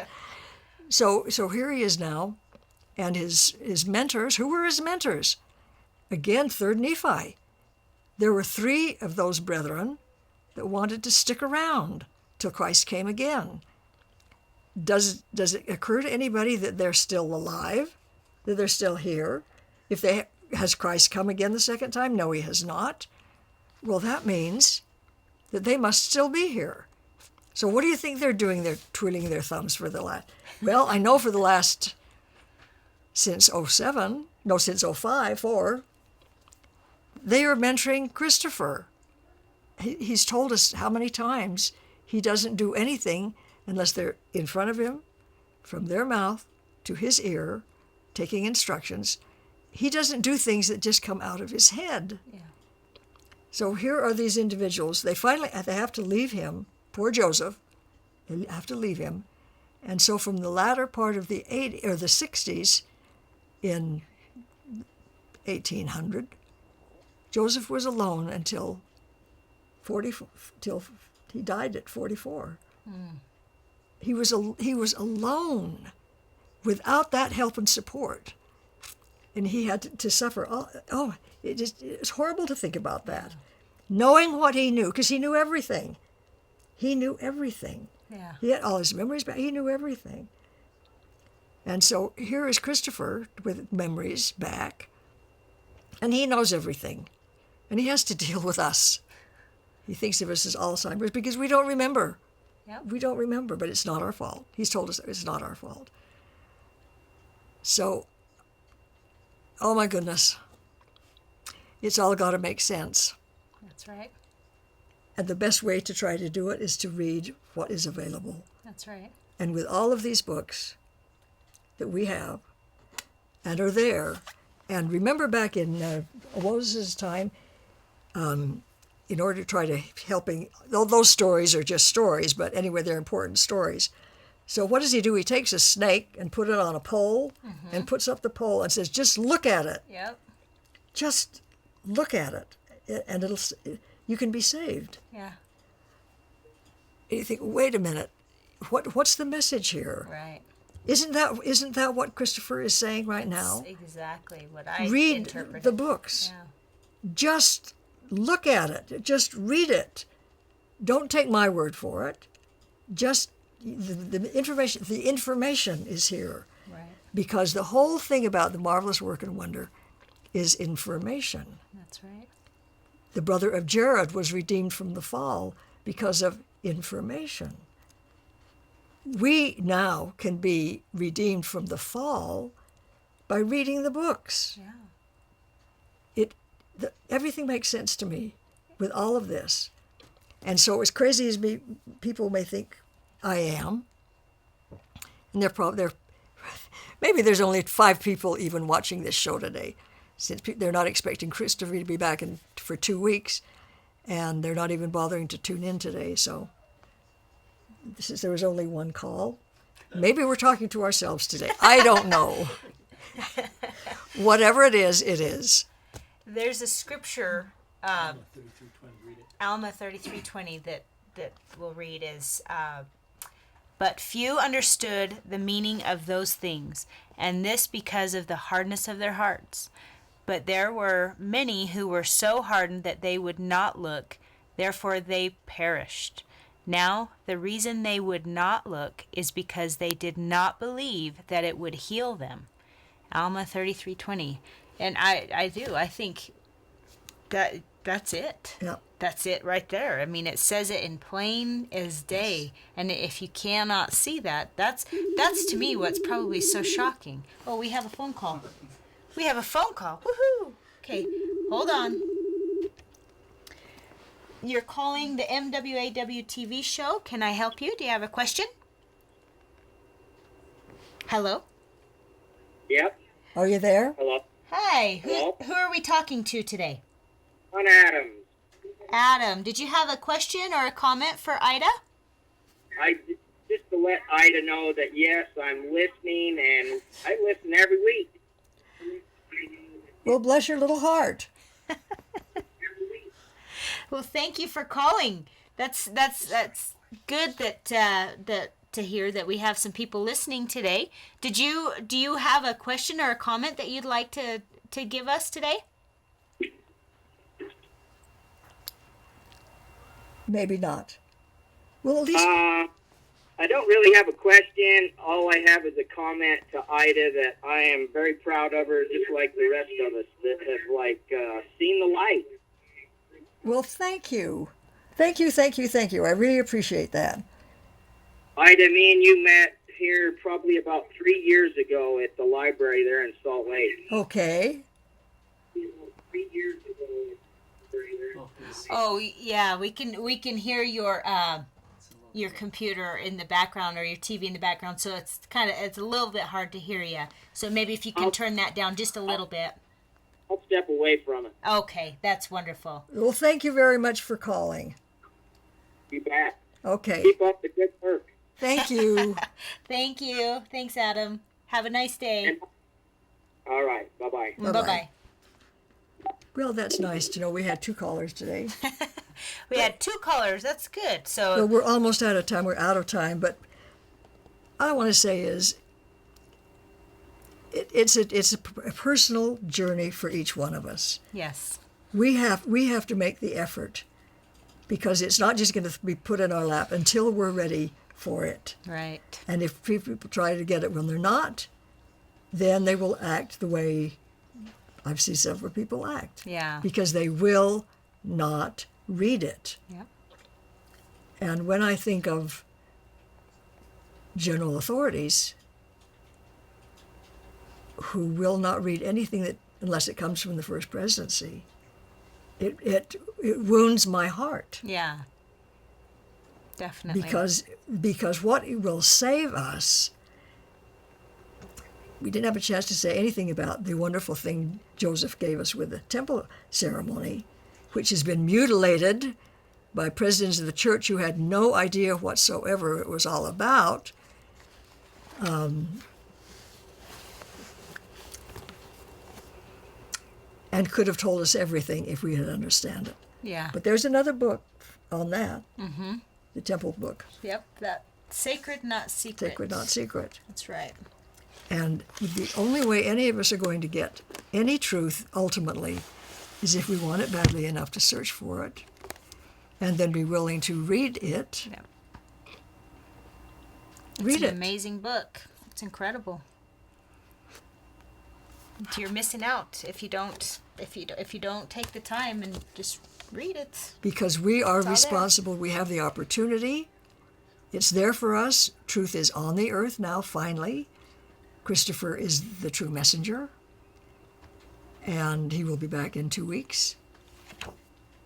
So here he is now, and his mentors. Who were his mentors? Again, 3rd Nephi. There were 3 of those brethren that wanted to stick around till Christ came again. Does it occur to anybody that they're still alive, that they're still here? Has Christ come again the second time? No, he has not. Well, that means that they must still be here. So what do you think they're doing? They're twiddling their thumbs for the last... Well, I know for the last... since 04, they are mentoring Christopher. He's told us how many times he doesn't do anything unless they're in front of him, from their mouth to his ear, taking instructions. He doesn't do things that just come out of his head. Yeah. So here are these individuals. They have to leave him. Poor Joseph. They have to leave him. And so from the latter part of the 60s in 1800, Joseph was alone until he died at 44. He was alone without that help and support. And he had to suffer. It's horrible to think about that. Knowing what he knew, because he knew everything. He knew everything. Yeah. He had all his memories back. He knew everything. And so here is Christopher with memories back. And he knows everything. And he has to deal with us. He thinks of us as Alzheimer's because we don't remember. Yep. We don't remember, but it's not our fault. He's told us it's not our fault. So, oh my goodness. It's all got to make sense. That's right. And the best way to try to do it is to read what is available. That's right. And with all of these books that we have and are there, and remember back in Moses' time, in order to try to helping, those stories are just stories, but anyway, they're important stories. So what does he do? He takes a snake and put it on a pole and puts up the pole and says, just look at it. Yep. Just look at it, and you can be saved. Yeah. And you think, wait a minute, what's the message here? Right. Isn't that what Christopher is saying right now? That's exactly what I interpreted. Read the books. Yeah. Just look at it. Just read it. Don't take my word for it. Just the information. The information is here. Right. Because the whole thing about the marvelous work and wonder is information. That's right. The brother of Jared was redeemed from the fall because of information. We now can be redeemed from the fall by reading the books. Yeah. Everything makes sense to me with all of this. And so as crazy as people may think I am, and maybe there's only 5 people even watching this show today, since they're not expecting Christopher to be back for 2 weeks, and they're not even bothering to tune in today. So there was only one call. Maybe we're talking to ourselves today. I don't know. Whatever it is, it is. There's a scripture, Alma 33:20, that we'll read is, but few understood the meaning of those things, and this because of the hardness of their hearts. But there were many who were so hardened that they would not look, therefore they perished. Now, the reason they would not look is because they did not believe that it would heal them. Alma 33:20. And I think that's it. Yeah. That's it right there. I mean, it says it in plain as day. And if you cannot see that, that's to me what's probably so shocking. Oh, we have a phone call. We have a phone call. Woohoo! Okay, hold on. You're calling the MWAW TV show. Can I help you? Do you have a question? Hello? Yep. Are you there? Hello. Hi. Hello? Who are we talking to today? I'm Adam. Adam, did you have a question or a comment for Ida? just to let Ida know that yes, I'm listening, and I listen every week. Well, bless your little heart. Well, thank you for calling. That's good that to hear that we have some people listening today. Do you have a question or a comment that you'd like to give us today? Maybe not. Well, at least I don't really have a question. All I have is a comment to Ida that I am very proud of her, just like the rest of us that have seen the light. Well, thank you. Thank you. I really appreciate that. Ida, me and you met here probably about 3 years ago at the library there in Salt Lake. Okay. 3 years ago. Oh yeah, we can hear your computer in the background or your TV in the background, so it's a little bit hard to hear you. So maybe if you can turn that down just a little bit. I'll step away from it. Okay, that's wonderful. Well, thank you very much for calling. You bet. Okay. Keep up the good work. Thank you. Thank you. Thanks, Adam. Have a nice day. All right. Bye-bye. Bye-bye. Well, that's nice to know we had 2 callers today. We had 2 callers. That's good. So Well, we're almost out of time. We're out of time, but all I want to say is it's a personal journey for each one of us. yes. We have to make the effort, because it's not just going to be put in our lap until we're ready for it. Right. And if people try to get it when they're not, then they will act the way I've seen several people act. Yeah. Because they will not read it. Yep. And when I think of general authorities who will not read anything that unless it comes from the first presidency, it wounds my heart. Yeah. Definitely. Because what will save us, we didn't have a chance to say anything about the wonderful thing Joseph gave us with the temple ceremony, which has been mutilated by presidents of the church who had no idea whatsoever it was all about. And could have told us everything if we had understood it. Yeah. But there's another book on that, Mm-hmm. the temple book. Yep. That Sacred, Not Secret. Sacred, Not Secret. That's right. And the only way any of us are going to get any truth ultimately is if we want it badly enough to search for it and then be willing to read it. Yeah. Read It's an it. amazing book. It's incredible. You're missing out if you don't take the time and just read it. Because we are It's all there. responsible. We have the opportunity. It's there for us. Truth is on the earth now, finally. Christopher is the true messenger. And he will be back in 2 weeks.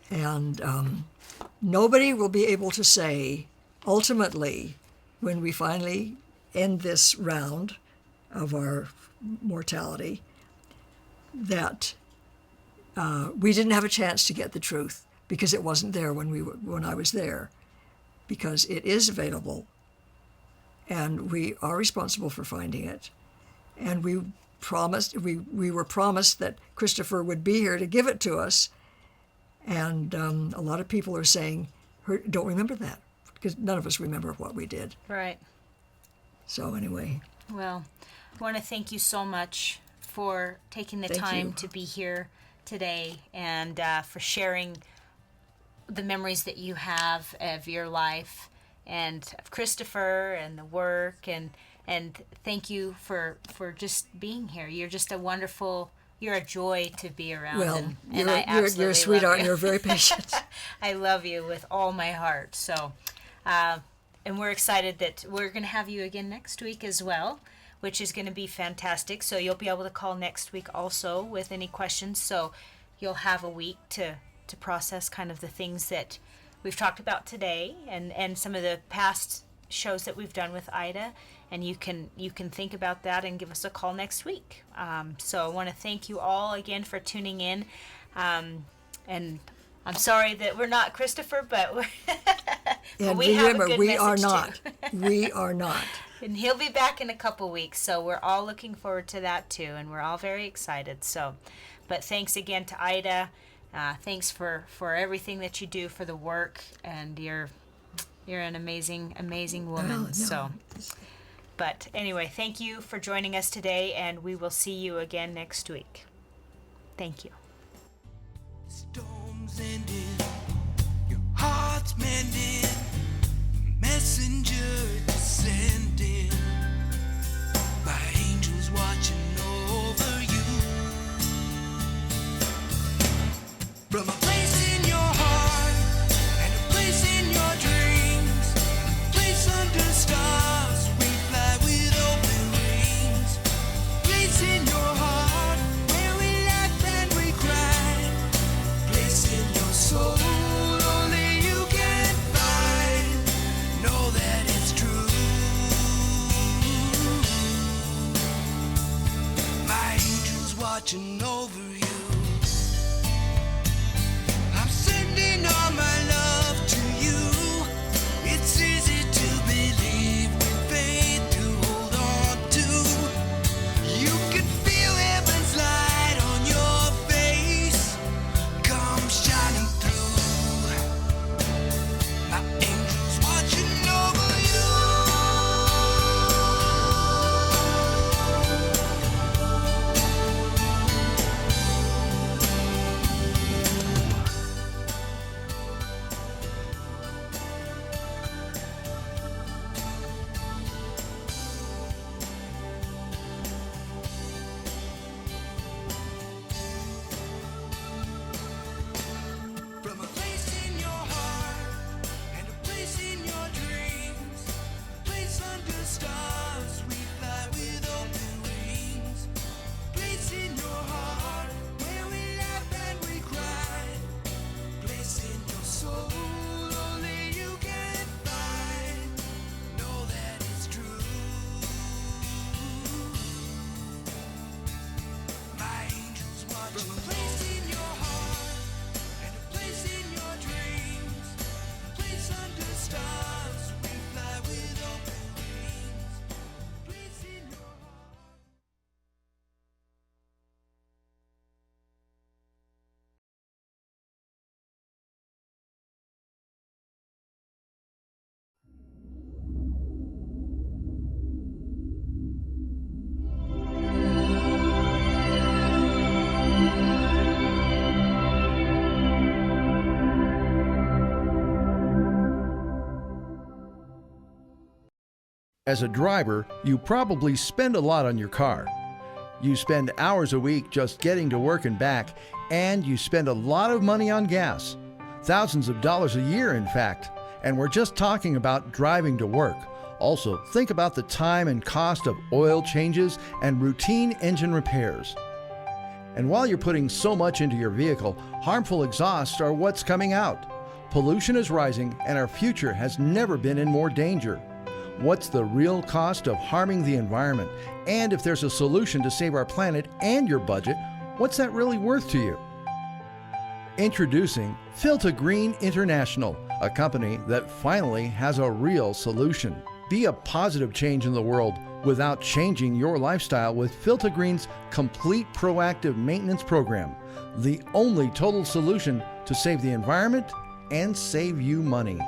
And nobody will be able to say, ultimately, when we finally end this round of our mortality, that we didn't have a chance to get the truth because it wasn't there when I was there, because it is available, and we are responsible for finding it, and we were promised that Christopher would be here to give it to us, and a lot of people are saying don't remember that, because none of us remember what we did. Right. So anyway. Well, I want to thank you so much for taking the Thank time you. to be here today and for sharing the memories that you have of your life and of Christopher and the work, and thank you for just being here. You're just you're a joy to be around. Well, and I absolutely you're a sweetheart love and you. you're very patient. I love you with all my heart. So, and we're excited that we're going to have you again next week as well, which is going to be fantastic. So you'll be able to call next week also with any questions. So you'll have a week to process kind of the things that we've talked about today and some of the past shows that we've done with Ida. And you can think about that and give us a call next week. So I want to thank you all again for tuning in. And I'm sorry that we're not Christopher, but And we have a remember, good we are message, not. too. We are not. And he'll be back in a couple weeks, so we're all looking forward to that too, and we're all very excited. So, but thanks again to Ida. Thanks for everything that you do for the work, and you're an amazing woman. No. So, but anyway, thank you for joining us today, and we will see you again next week. Thank you. Storms ended, your heart's mended, messenger descending, by angels watching over you. From a place in your heart and a place in your dreams, a place under stars we fly with open wings, a place in your heart where we laugh and we cry, a place in your soul only you can find. Know that it's true. My angel's watching over you. I'm sending all my love to you. It's easy to believe with faith to hold on to. You can feel heaven's light on your face. Come shining through. My angel's watching over you. From a place in your heart and a place in your dreams, a place under stars we fly with open wings, a place in your heart where we laugh and we cry, a place in your soul only you can find. Know that it's true. My angel's watching. From a place in your heart and a place in your dreams, a place under stars we fly with open wings, a place in your heart. As a driver, you probably spend a lot on your car. You spend hours a week just getting to work and back, and you spend a lot of money on gas. Thousands of dollars a year, in fact. And we're just talking about driving to work. Also, think about the time and cost of oil changes and routine engine repairs. And while you're putting so much into your vehicle, harmful exhausts are what's coming out. Pollution is rising, and our future has never been in more danger. What's the real cost of harming the environment? And if there's a solution to save our planet and your budget, what's that really worth to you? Introducing Filta Green International, a company that finally has a real solution. Be a positive change in the world without changing your lifestyle with Filta Green's complete proactive maintenance program, the only total solution to save the environment and save you money.